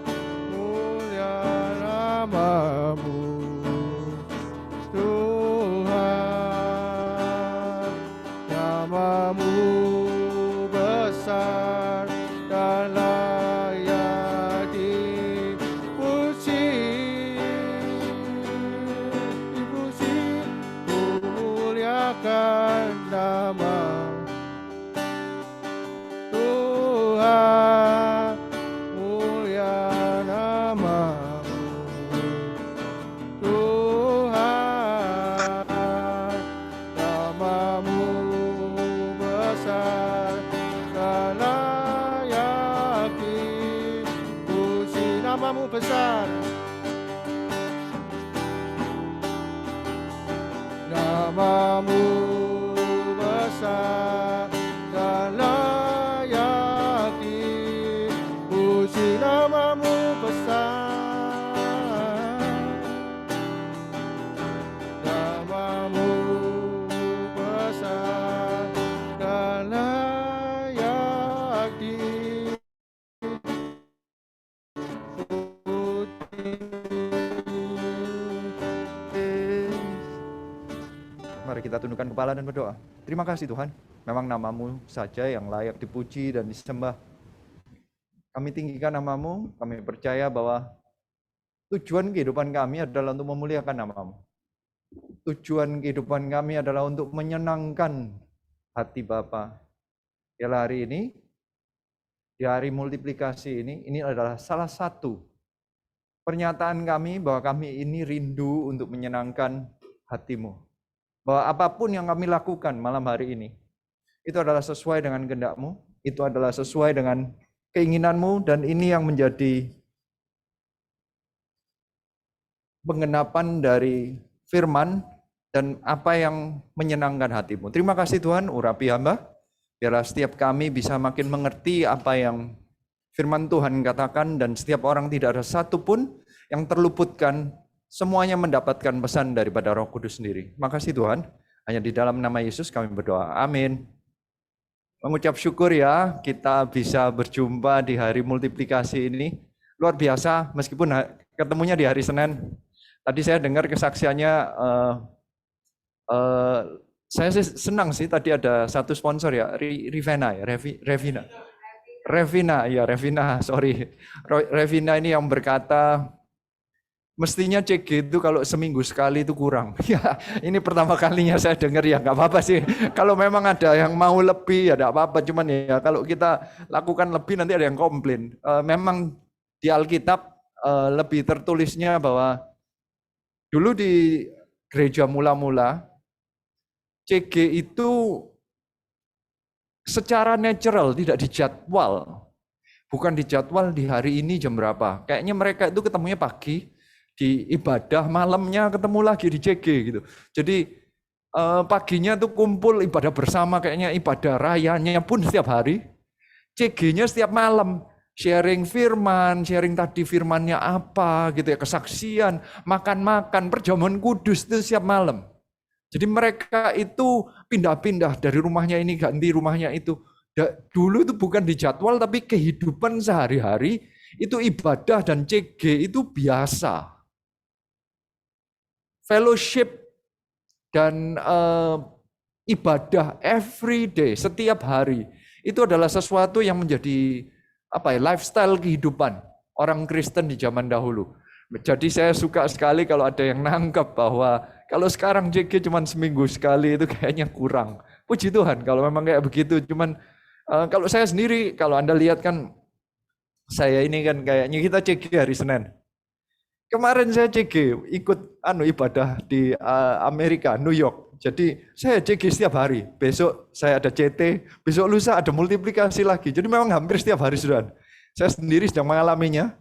mulia namamu Tuhan, namamu besar dan layak dipuji, dipuji. Ku namamu besar. Namamu besar dan layak dipuji, namamu besar, namamu besar dan layak dipuji. Mari kita tundukkan kepala dan berdoa. Terima kasih Tuhan, memang namamu saja yang layak dipuji dan disembah. Kami tinggikan namamu, kami percaya bahwa tujuan kehidupan kami adalah untuk memuliakan namamu. Tujuan kehidupan kami adalah untuk menyenangkan hati Bapa. Biarlah hari ini, di hari multiplikasi ini adalah salah satu pernyataan kami bahwa kami ini rindu untuk menyenangkan hatimu. Bahwa apapun yang kami lakukan malam hari ini, itu adalah sesuai dengan kehendak-Mu, itu adalah sesuai dengan keinginan-Mu, dan ini yang menjadi penggenapan dari firman dan apa yang menyenangkan hati-Mu. Terima kasih Tuhan, urapi hamba, biarlah setiap kami bisa makin mengerti apa yang firman Tuhan katakan, dan setiap orang tidak ada satupun yang terluputkan, semuanya mendapatkan pesan daripada Roh Kudus sendiri. Makasih Tuhan, hanya di dalam nama Yesus kami berdoa. Amin. Mengucap syukur ya, kita bisa berjumpa di hari multiplikasi ini. Luar biasa, meskipun ketemunya di hari Senin. Tadi saya dengar kesaksiannya, saya sih senang sih, tadi ada satu sponsor ya, Revina ini yang berkata, mestinya CG itu kalau seminggu sekali itu kurang. Ya, ini pertama kalinya saya dengar, ya nggak apa-apa sih. Kalau memang ada yang mau lebih ya nggak apa-apa. Cuman ya kalau kita lakukan lebih nanti ada yang komplain. Memang di Alkitab lebih tertulisnya bahwa dulu di gereja mula-mula CG itu secara natural, tidak dijadwal. Bukan dijadwal di hari ini jam berapa. Kayaknya mereka itu ketemunya pagi, di ibadah, malamnya ketemu lagi di CG gitu. Jadi paginya tuh kumpul ibadah bersama, kayaknya ibadah rayanya pun setiap hari. CG-nya setiap malam, sharing firman, sharing tadi firmannya apa gitu ya, kesaksian, makan-makan, perjamuan kudus itu setiap malam. Jadi mereka itu pindah-pindah dari rumahnya ini ganti rumahnya itu. Dulu itu bukan dijadwal, tapi kehidupan sehari-hari itu ibadah dan CG itu biasa. Fellowship dan ibadah every day, setiap hari, itu adalah sesuatu yang menjadi lifestyle kehidupan orang Kristen di zaman dahulu. Jadi saya suka sekali kalau ada yang nangkep bahwa kalau sekarang CG cuma seminggu sekali itu kayaknya kurang. Puji Tuhan kalau memang kayak begitu. Cuman kalau saya sendiri, kalau Anda lihat kan, saya ini kan kayaknya kita CG hari Senin. Kemarin saya CG ikut ibadah di Amerika, New York. Jadi saya CG setiap hari. Besok saya ada CT, besok lusa ada multiplikasi lagi. Jadi memang hampir setiap hari sudah. Saya sendiri sedang mengalaminya.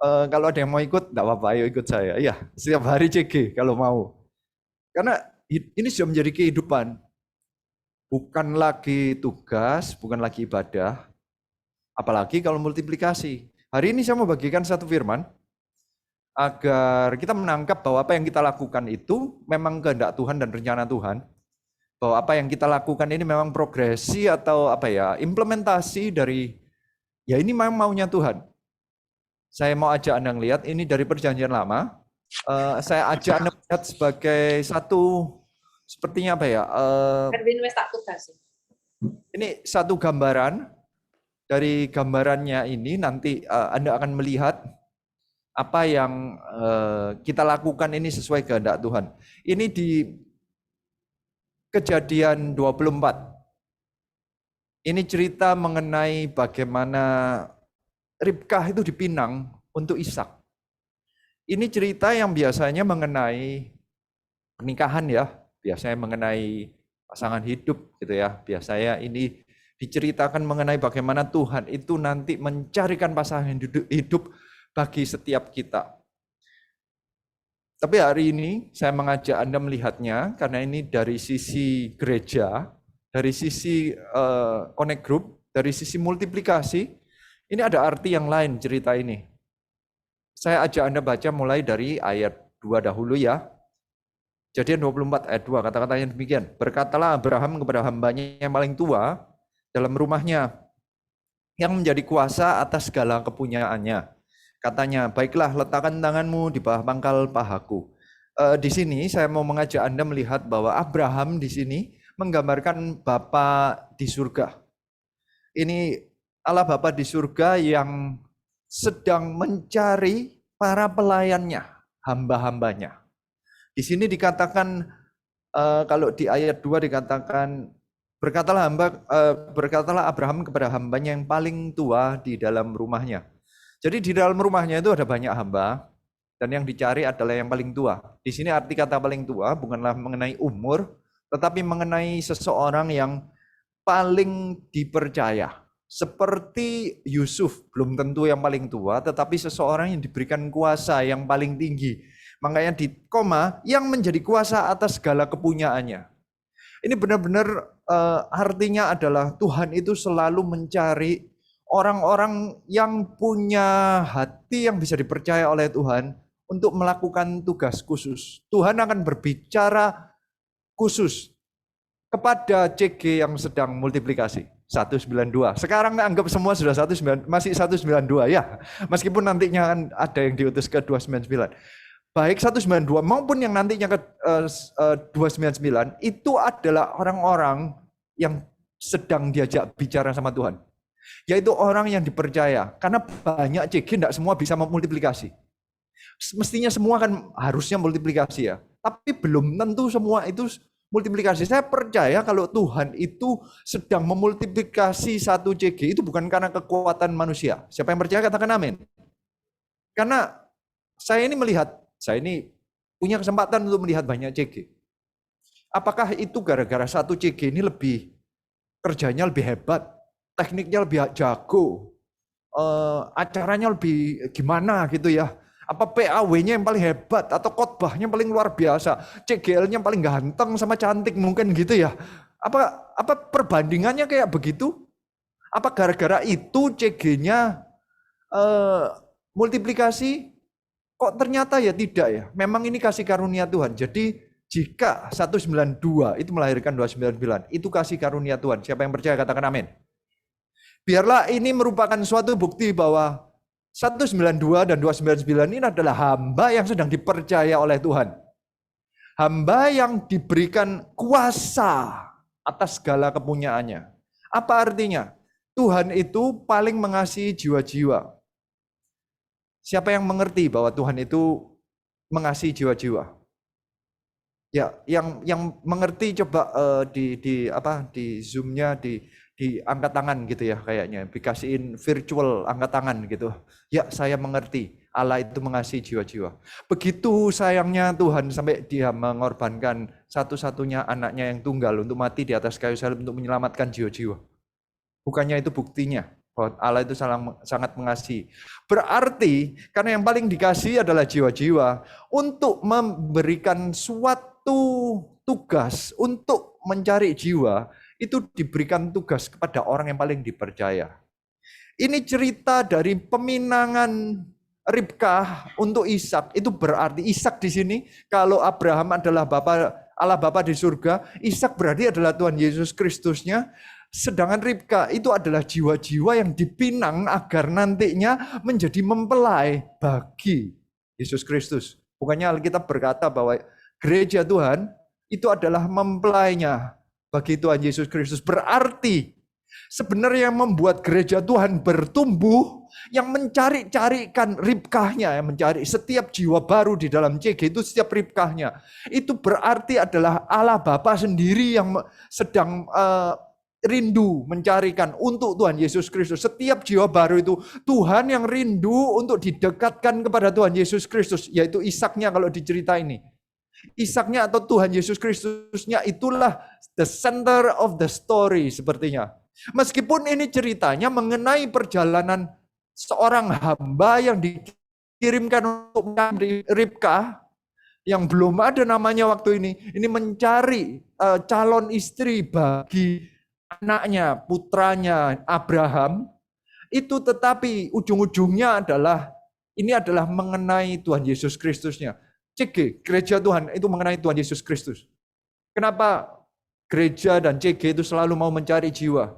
Kalau ada yang mau ikut, enggak apa-apa, ayo ikut saya. Iya, setiap hari CG kalau mau. Karena ini sudah menjadi kehidupan. Bukan lagi tugas, bukan lagi ibadah. Apalagi kalau multiplikasi. Hari ini saya mau bagikan satu firman agar kita menangkap bahwa apa yang kita lakukan itu memang kehendak Tuhan dan rencana Tuhan. Bahwa apa yang kita lakukan ini memang progresi atau implementasi dari ini memang maunya Tuhan. Saya mau ajak Anda lihat ini dari Perjanjian Lama. Saya ajak Anda lihat sebagai satu sepertinya ini satu gambaran. Dari gambarannya ini nanti Anda akan melihat apa yang kita lakukan ini sesuai kehendak Tuhan. Ini di Kejadian 24. Ini cerita mengenai bagaimana Ribkah itu dipinang untuk Ishak. Ini cerita yang biasanya mengenai pernikahan ya, biasanya mengenai pasangan hidup gitu ya. Biasanya ini diceritakan mengenai bagaimana Tuhan itu nanti mencarikan pasangan hidup bagi setiap kita. Tapi hari ini saya mengajak Anda melihatnya karena ini dari sisi gereja, dari sisi connect group, dari sisi multiplikasi, ini ada arti yang lain cerita ini. Saya ajak Anda baca mulai dari ayat 2 dahulu ya. Kejadian 24 ayat 2, kata-katanya demikian. Berkatalah Abraham kepada hambanya yang paling tua dalam rumahnya, yang menjadi kuasa atas segala kepunyaannya. Katanya, baiklah letakkan tanganmu di bawah pangkal pahaku. Di sini saya mau mengajak Anda melihat bahwa Abraham di sini menggambarkan Bapa di surga. Ini Allah Bapa di surga yang sedang mencari para pelayannya, hamba-hambanya. Di sini dikatakan, kalau di ayat 2 dikatakan, berkatalah Abraham kepada hambanya yang paling tua di dalam rumahnya. Jadi di dalam rumahnya itu ada banyak hamba, dan yang dicari adalah yang paling tua. Di sini arti kata paling tua bukanlah mengenai umur, tetapi mengenai seseorang yang paling dipercaya. Seperti Yusuf, belum tentu yang paling tua, tetapi seseorang yang diberikan kuasa yang paling tinggi. Makanya di koma, yang menjadi kuasa atas segala kepunyaannya. Ini benar-benar artinya adalah Tuhan itu selalu mencari orang-orang yang punya hati yang bisa dipercaya oleh Tuhan untuk melakukan tugas khusus. Tuhan akan berbicara khusus kepada CG yang sedang multiplikasi 192. Sekarang anggap semua sudah 19, masih 192 ya. Meskipun nantinya ada yang diutus ke 299. Baik 192 maupun yang nantinya ke 299 itu adalah orang-orang yang sedang diajak bicara sama Tuhan. Yaitu orang yang dipercaya. Karena banyak CG tidak semua bisa memultiplikasi. Mestinya semua kan harusnya multiplikasi ya. Tapi belum tentu semua itu multiplikasi. Saya percaya kalau Tuhan itu sedang memultiplikasi satu CG itu bukan karena kekuatan manusia. Siapa yang percaya katakan amin. Karena saya ini punya kesempatan untuk melihat banyak CG. Apakah itu gara-gara satu CG ini kerjanya lebih hebat? Tekniknya lebih jago, acaranya lebih gimana gitu ya. Apa PAW-nya yang paling hebat, atau khotbahnya paling luar biasa, CGL-nya paling ganteng sama cantik mungkin gitu ya. Apa perbandingannya kayak begitu? Apa gara-gara itu CG-nya multiplikasi? Kok ternyata ya tidak ya. Memang ini kasih karunia Tuhan. Jadi jika 192 itu melahirkan 299, itu kasih karunia Tuhan. Siapa yang percaya katakan amin. Biarlah ini merupakan suatu bukti bahwa 192 dan 299 ini adalah hamba yang sedang dipercaya oleh Tuhan. Hamba yang diberikan kuasa atas segala kepunyaannya. Apa artinya? Tuhan itu paling mengasihi jiwa-jiwa. Siapa yang mengerti bahwa Tuhan itu mengasihi jiwa-jiwa? Ya, yang mengerti coba di Zoom-nya diangkat tangan gitu ya kayaknya, dikasihin virtual angkat tangan gitu. Ya, saya mengerti Allah itu mengasihi jiwa-jiwa. Begitu sayangnya Tuhan sampai dia mengorbankan satu-satunya anaknya yang tunggal untuk mati di atas kayu salib untuk menyelamatkan jiwa-jiwa. Bukannya itu buktinya bahwa Allah itu sangat mengasihi. Berarti karena yang paling dikasihi adalah jiwa-jiwa, untuk memberikan suatu tugas untuk mencari jiwa, itu diberikan tugas kepada orang yang paling dipercaya. Ini cerita dari peminangan Ribkah untuk Ishak. Itu berarti Ishak di sini, kalau Abraham adalah Allah Bapa di surga, Ishak berarti adalah Tuhan Yesus Kristusnya. Sedangkan Ribkah itu adalah jiwa-jiwa yang dipinang agar nantinya menjadi mempelai bagi Yesus Kristus. Bukannya Alkitab berkata bahwa gereja Tuhan itu adalah mempelainya bagi Tuhan Yesus Kristus. Berarti sebenarnya yang membuat gereja Tuhan bertumbuh, yang mencari-carikan Ribkahnya, yang mencari setiap jiwa baru di dalam CG itu setiap Ribkahnya. Itu berarti adalah Allah Bapa sendiri yang sedang rindu mencarikan untuk Tuhan Yesus Kristus. Setiap jiwa baru itu Tuhan yang rindu untuk didekatkan kepada Tuhan Yesus Kristus, yaitu Ishaknya kalau dicerita ini. Ishaknya atau Tuhan Yesus Kristusnya itulah the center of the story sepertinya. Meskipun ini ceritanya mengenai perjalanan seorang hamba yang kirimkan untuk mencari Ribkah yang belum ada namanya waktu ini mencari calon istri bagi anaknya, putranya Abraham, itu tetapi ujung-ujungnya ini adalah mengenai Tuhan Yesus Kristusnya. CG, gereja Tuhan itu mengenai Tuhan Yesus Kristus. Kenapa gereja dan CG itu selalu mau mencari jiwa?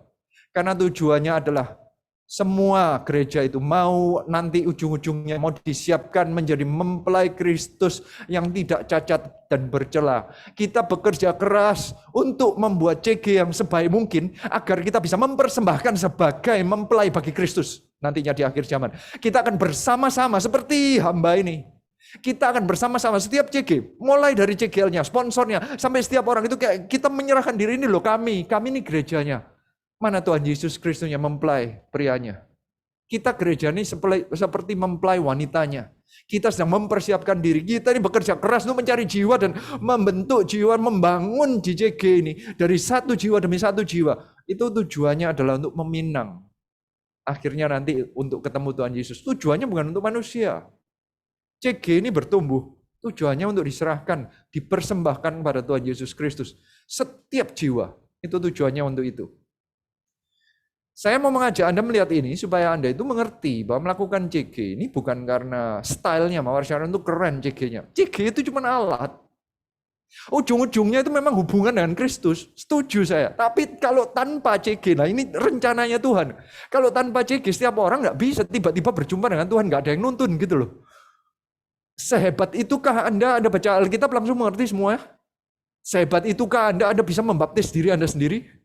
Karena tujuannya adalah semua gereja itu mau nanti ujung-ujungnya mau disiapkan menjadi mempelai Kristus yang tidak cacat dan bercela. Kita bekerja keras untuk membuat CG yang sebaik mungkin agar kita bisa mempersembahkan sebagai mempelai bagi Kristus nantinya di akhir zaman. Kita akan bersama-sama seperti hamba ini. Kita akan bersama-sama setiap CG, mulai dari CGL-nya, sponsornya, sampai setiap orang itu kayak kita menyerahkan diri ini loh kami ini gerejanya. Mana Tuhan Yesus Kristusnya mempelai prianya. Kita gereja ini seperti mempelai wanitanya. Kita sedang mempersiapkan diri. Kita ini bekerja keras untuk mencari jiwa dan membentuk jiwa, membangun JJG ini. Dari satu jiwa demi satu jiwa. Itu tujuannya adalah untuk meminang. Akhirnya nanti untuk ketemu Tuhan Yesus. Tujuannya bukan untuk manusia. CG ini bertumbuh. Tujuannya untuk diserahkan, dipersembahkan kepada Tuhan Yesus Kristus. Setiap jiwa. Itu tujuannya untuk itu. Saya mau mengajak Anda melihat ini supaya Anda itu mengerti bahwa melakukan CG ini bukan karena stylenya Mawar Sharon itu keren CG-nya. CG itu cuma alat. Ujung-ujungnya itu memang hubungan dengan Kristus. Setuju saya. Tapi kalau tanpa CG, nah ini rencananya Tuhan. Kalau tanpa CG setiap orang nggak bisa tiba-tiba berjumpa dengan Tuhan, nggak ada yang nuntun gitu loh. Sehebat itukah Anda baca Alkitab langsung mengerti semua? Sehebat itukah Anda bisa membaptis diri Anda sendiri?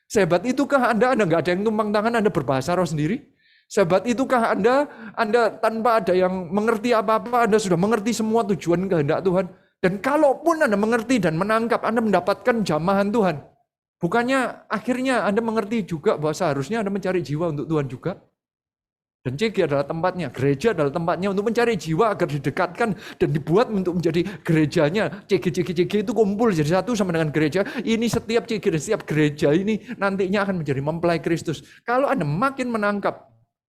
Sehebat itukah Anda nggak ada yang tumpang tangan, Anda berbahasa roh sendiri? Sehebat itukah Anda tanpa ada yang mengerti apa-apa, Anda sudah mengerti semua tujuan kehendak Tuhan? Dan kalaupun Anda mengerti dan menangkap, Anda mendapatkan jamahan Tuhan. Bukannya akhirnya Anda mengerti juga bahwa seharusnya Anda mencari jiwa untuk Tuhan juga? Dan CG adalah tempatnya, gereja adalah tempatnya untuk mencari jiwa agar didekatkan dan dibuat untuk menjadi gerejanya. CG itu kumpul jadi satu sama dengan gereja. Ini setiap CG dan setiap gereja ini nantinya akan menjadi mempelai Kristus. Kalau Anda makin menangkap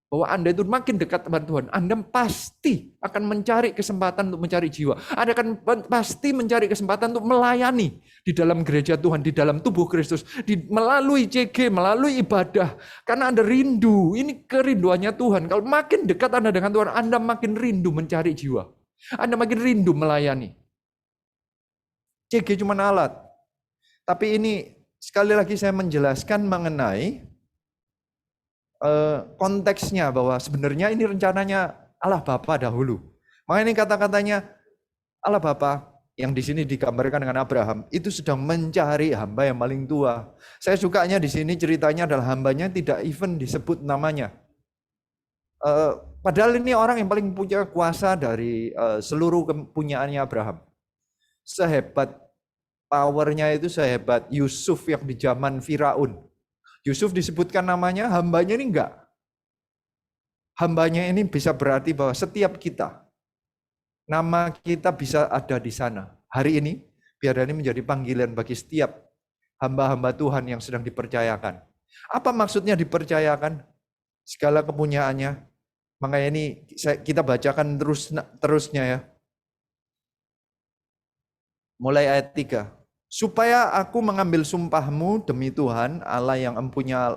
bahwa Anda itu makin dekat dengan Tuhan, Anda pasti akan mencari kesempatan untuk mencari jiwa. Anda akan pasti mencari kesempatan untuk melayani di dalam gereja Tuhan, di dalam tubuh Kristus, melalui CG, melalui ibadah. Karena Anda rindu, ini kerinduannya Tuhan. Kalau makin dekat Anda dengan Tuhan, Anda makin rindu mencari jiwa. Anda makin rindu melayani. CG cuma alat. Tapi ini sekali lagi saya menjelaskan mengenai konteksnya bahwa sebenarnya ini rencananya Allah Bapa dahulu. Makanya ini kata-katanya Allah Bapa yang di sini digambarkan dengan Abraham itu sedang mencari hamba yang paling tua. Saya sukanya di sini ceritanya adalah hambanya tidak even disebut namanya. Padahal ini orang yang paling punya kuasa dari seluruh kepunyaannya Abraham. Sehebat powernya itu sehebat Yusuf yang di zaman Firaun. Yusuf disebutkan namanya, hambanya ini enggak. Hambanya ini bisa berarti bahwa setiap kita, nama kita bisa ada di sana. Hari ini, biar ini menjadi panggilan bagi setiap hamba-hamba Tuhan yang sedang dipercayakan. Apa maksudnya dipercayakan? Segala kepunyaannya. Makanya ini kita bacakan terusnya ya. Mulai ayat 3. Supaya aku mengambil sumpahmu demi Tuhan, Allah yang empunya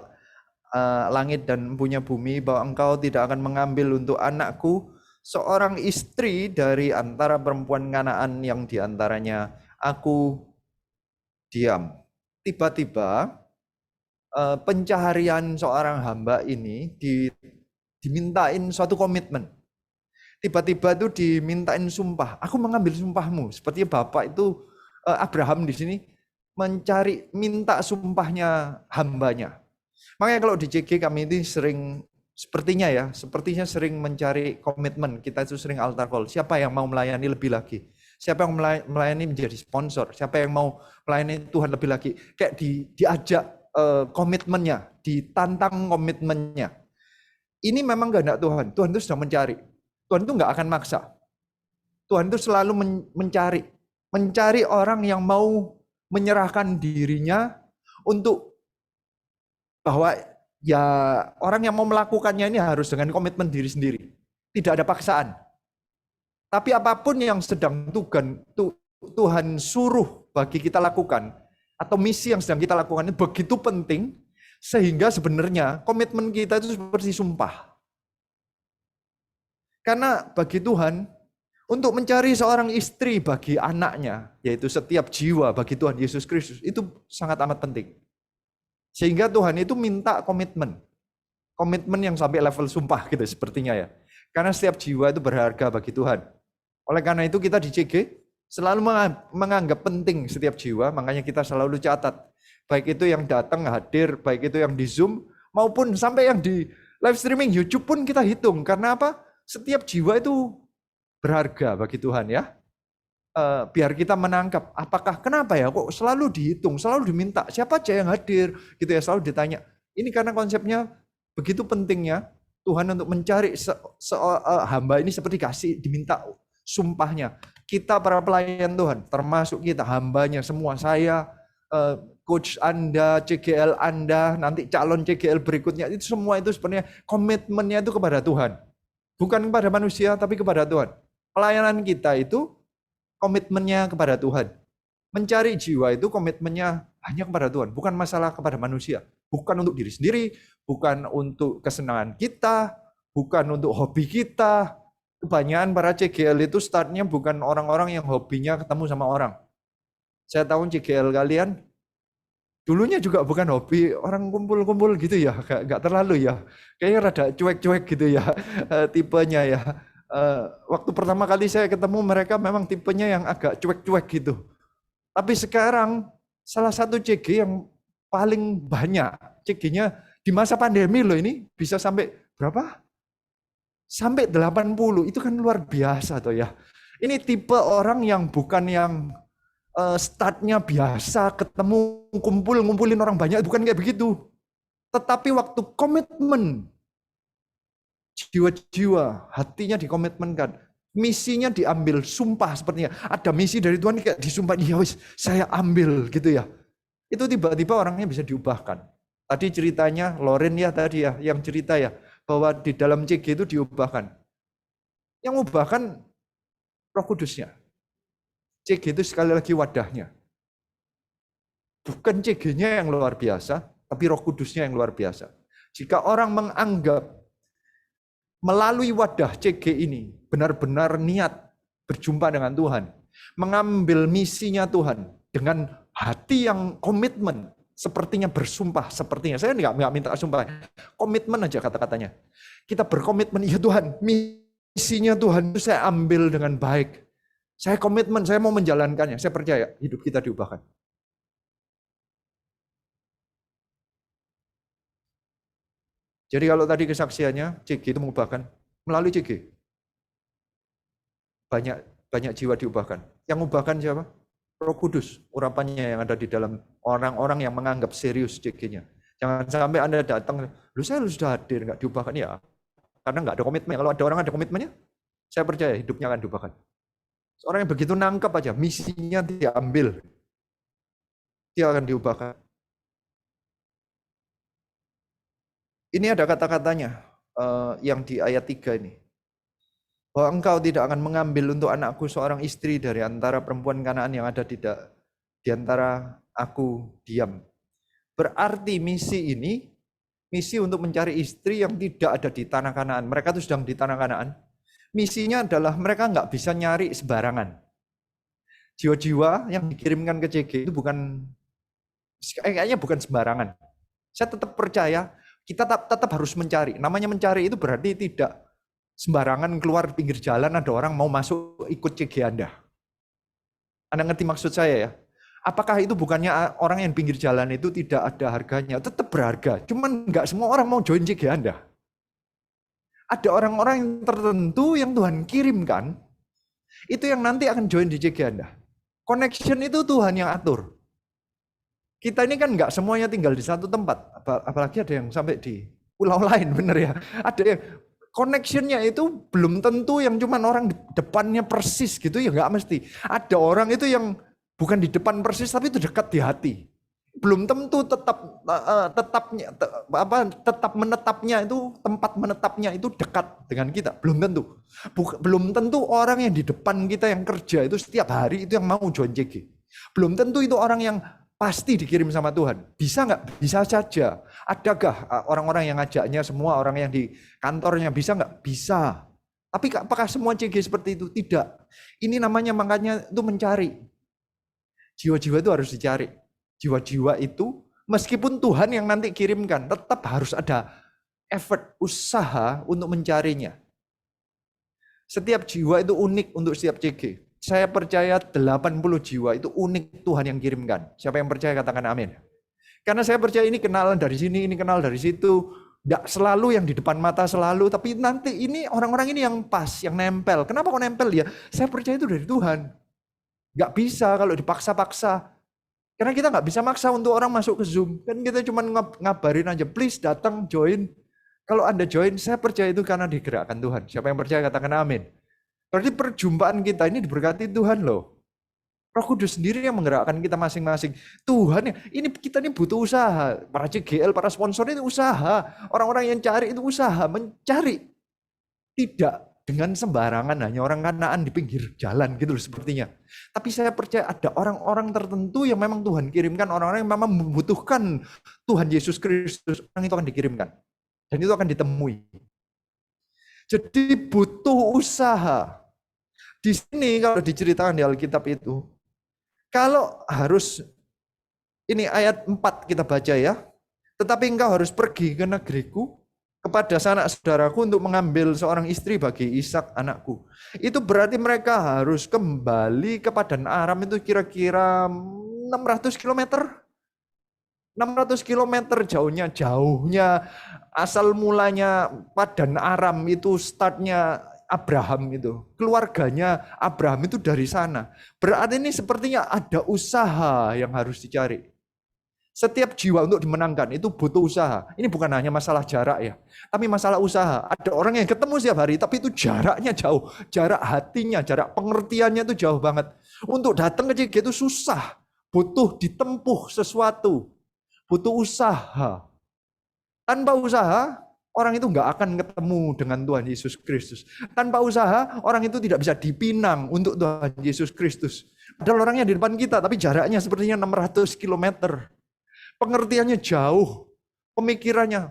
langit dan empunya bumi, bahwa engkau tidak akan mengambil untuk anakku seorang istri dari antara perempuan Kanaan yang diantaranya aku diam. Tiba-tiba pencaharian seorang hamba ini dimintain suatu komitmen. Tiba-tiba itu dimintain sumpah, aku mengambil sumpahmu. Seperti Bapak itu Abraham di sini minta sumpahnya hambanya. Makanya kalau di CG kami ini sepertinya sering mencari komitmen. Kita itu sering altar call. Siapa yang mau melayani lebih lagi? Siapa yang melayani menjadi sponsor? Siapa yang mau melayani Tuhan lebih lagi? Kayak diajak komitmennya, ditantang komitmennya. Ini memang kehendak Tuhan. Tuhan itu sedang mencari. Tuhan itu nggak akan maksa. Tuhan itu selalu mencari orang yang mau menyerahkan dirinya untuk bahwa ya orang yang mau melakukannya ini harus dengan komitmen diri sendiri. Tidak ada paksaan. Tapi apapun yang sedang Tuhan suruh bagi kita lakukan, atau misi yang sedang kita lakukan itu begitu penting, sehingga sebenarnya komitmen kita itu seperti sumpah. Karena bagi Tuhan, untuk mencari seorang istri bagi anaknya, yaitu setiap jiwa bagi Tuhan Yesus Kristus, itu sangat amat penting. Sehingga Tuhan itu minta komitmen. Komitmen yang sampai level sumpah gitu sepertinya ya. Karena setiap jiwa itu berharga bagi Tuhan. Oleh karena itu kita di CG selalu menganggap penting setiap jiwa, makanya kita selalu catat. Baik itu yang datang hadir, baik itu yang di Zoom, maupun sampai yang di live streaming YouTube pun kita hitung. Karena apa? Setiap jiwa itu berharga bagi Tuhan ya. Biar kita menangkap, kenapa ya kok selalu dihitung, selalu diminta, siapa aja yang hadir, gitu ya, selalu ditanya. Ini karena konsepnya begitu pentingnya Tuhan untuk mencari hamba ini seperti kasih, diminta sumpahnya. Kita para pelayan Tuhan, termasuk kita hambanya semua, saya, coach Anda, CGL Anda, nanti calon CGL berikutnya, itu semua itu sebenarnya komitmennya itu kepada Tuhan. Bukan kepada manusia, tapi kepada Tuhan. Pelayanan kita itu komitmennya kepada Tuhan. Mencari jiwa itu komitmennya hanya kepada Tuhan, bukan masalah kepada manusia. Bukan untuk diri sendiri, bukan untuk kesenangan kita, bukan untuk hobi kita. Kebanyakan para CGL itu startnya bukan orang-orang yang hobinya ketemu sama orang. Saya tahu CGL kalian, dulunya juga bukan hobi orang kumpul-kumpul gitu ya, nggak terlalu ya. Kayaknya rada cuek-cuek gitu ya, tipenya ya. Waktu pertama kali saya ketemu mereka memang tipenya yang agak cuek-cuek gitu. Tapi sekarang salah satu CG yang paling banyak CG-nya di masa pandemi loh ini bisa sampai berapa? Sampai 80, itu kan luar biasa toh ya. Ini tipe orang yang bukan yang startnya biasa ketemu ngumpulin orang banyak, bukan kayak begitu. Tetapi waktu komitmen, jiwa-jiwa, hatinya dikomitmenkan, misinya diambil, sumpah sepertinya. Ada misi dari Tuhan kayak disumpah, ya wis saya ambil gitu ya. Itu tiba-tiba orangnya bisa diubahkan. Tadi ceritanya Loren ya tadi ya, yang cerita ya, bahwa di dalam CG itu diubahkan. Yang ubahkan Roh Kudusnya. CG itu sekali lagi wadahnya. Bukan CG-nya yang luar biasa, tapi Roh Kudusnya yang luar biasa. Jika orang menganggap melalui wadah CG ini benar-benar niat berjumpa dengan Tuhan, mengambil misinya Tuhan dengan hati yang komitmen, sepertinya bersumpah, sepertinya saya nggak minta sumpah, komitmen aja kata-katanya. Kita berkomitmen, ya Tuhan, misinya Tuhan itu saya ambil dengan baik. Saya komitmen, saya mau menjalankannya. Saya percaya hidup kita diubahkan. Jadi kalau tadi kesaksiannya, CG itu mengubahkan. Melalui CG. Banyak jiwa diubahkan. Yang mengubahkan siapa? Roh Kudus. Urapannya yang ada di dalam orang-orang yang menganggap serius CG-nya. Jangan sampai Anda datang, lu saya sudah hadir, nggak diubahkan. Ya, karena nggak ada komitmen. Kalau ada orang ada komitmennya, saya percaya hidupnya akan diubahkan. Orang yang begitu nangkep aja, misinya diambil, dia akan diubahkan. Ini ada kata-katanya yang di ayat 3 ini. Bahwa engkau tidak akan mengambil untuk anakku seorang istri dari antara perempuan Kanaan yang ada di antara aku diam. Berarti misi ini, misi untuk mencari istri yang tidak ada di tanah Kanaan. Mereka itu sedang di tanah Kanaan. Misinya adalah mereka nggak bisa nyari sembarangan. Jiwa-jiwa yang dikirimkan ke CG itu kayaknya bukan sembarangan. Saya tetap percaya kita tetap harus mencari. Namanya mencari itu berarti tidak sembarangan keluar pinggir jalan ada orang mau masuk ikut CG Anda. Anda ngerti maksud saya ya? Apakah itu bukannya orang yang pinggir jalan itu tidak ada harganya? Tetap berharga. Cuman nggak semua orang mau join CG Anda. Ada orang-orang tertentu yang Tuhan kirimkan, itu yang nanti akan join di CG Anda. Connection itu Tuhan yang atur. Kita ini kan nggak semuanya tinggal di satu tempat, apalagi ada yang sampai di pulau lain, bener ya. Ada yang connection-nya itu belum tentu yang cuma orang depannya persis gitu ya, nggak mesti. Ada orang itu yang bukan di depan persis, tapi itu dekat di hati. belum tentu tetap menetapnya itu, tempat menetapnya itu dekat dengan kita, belum tentu. Belum tentu orang yang di depan kita yang kerja itu setiap hari itu yang mau join CG. Belum tentu itu orang yang pasti dikirim sama Tuhan. Bisa nggak? Bisa saja. Adakah orang-orang yang ngajaknya, semua orang yang di kantornya bisa nggak? Bisa. Tapi apakah semua CG seperti itu? Tidak. Ini namanya makanya itu mencari. Jiwa-jiwa itu harus dicari. Jiwa-jiwa itu meskipun Tuhan yang nanti kirimkan, tetap harus ada effort, usaha untuk mencarinya. Setiap jiwa itu unik untuk setiap CG. Saya percaya 80 jiwa itu unik Tuhan yang kirimkan. Siapa yang percaya katakan amin. Karena saya percaya ini kenalan dari sini, ini kenal dari situ. Tidak selalu yang di depan mata selalu, tapi nanti ini orang-orang ini yang pas, yang nempel. Kenapa kok nempel ya? Saya percaya itu dari Tuhan. Nggak bisa kalau dipaksa-paksa. Karena kita nggak bisa maksa untuk orang masuk ke Zoom. Kan kita cuma ngabarin aja, please datang, join. Kalau Anda join, saya percaya itu karena digerakkan Tuhan. Siapa yang percaya katakan amin. Berarti perjumpaan kita ini diberkati Tuhan loh. Roh Kudus sendiri yang menggerakkan kita masing-masing. Tuhan, ini kita ini butuh usaha. Para CGL, para sponsor itu usaha. Orang-orang yang cari itu usaha, mencari. Tidak dengan sembarangan hanya orang Kanaan di pinggir jalan gitu loh sepertinya. Tapi saya percaya ada orang-orang tertentu yang memang Tuhan kirimkan, orang-orang yang memang membutuhkan Tuhan Yesus Kristus, orang itu akan dikirimkan. Dan itu akan ditemui. Jadi butuh usaha. Di sini kalau diceritakan di Alkitab itu, kalau harus, ini ayat 4 kita baca ya, tetapi engkau harus pergi ke negeriku, kepada sanak saudaraku untuk mengambil seorang istri bagi Ishak anakku. Itu berarti mereka harus kembali ke Padan Aram itu kira-kira 600 km. 600 km jauhnya asal mulanya Padan Aram itu startnya Abraham itu. Keluarganya Abraham itu dari sana. Berarti ini sepertinya ada usaha yang harus dicari. Setiap jiwa untuk dimenangkan itu butuh usaha. Ini bukan hanya masalah jarak ya, tapi masalah usaha. Ada orang yang ketemu setiap hari, tapi itu jaraknya jauh. Jarak hatinya, jarak pengertiannya itu jauh banget. Untuk datang ke CG itu susah. Butuh ditempuh sesuatu. Butuh usaha. Tanpa usaha, orang itu nggak akan ketemu dengan Tuhan Yesus Kristus. Tanpa usaha, orang itu tidak bisa dipinang untuk Tuhan Yesus Kristus. Padahal orangnya di depan kita, tapi jaraknya sepertinya 600 km. Pengertiannya jauh, pemikirannya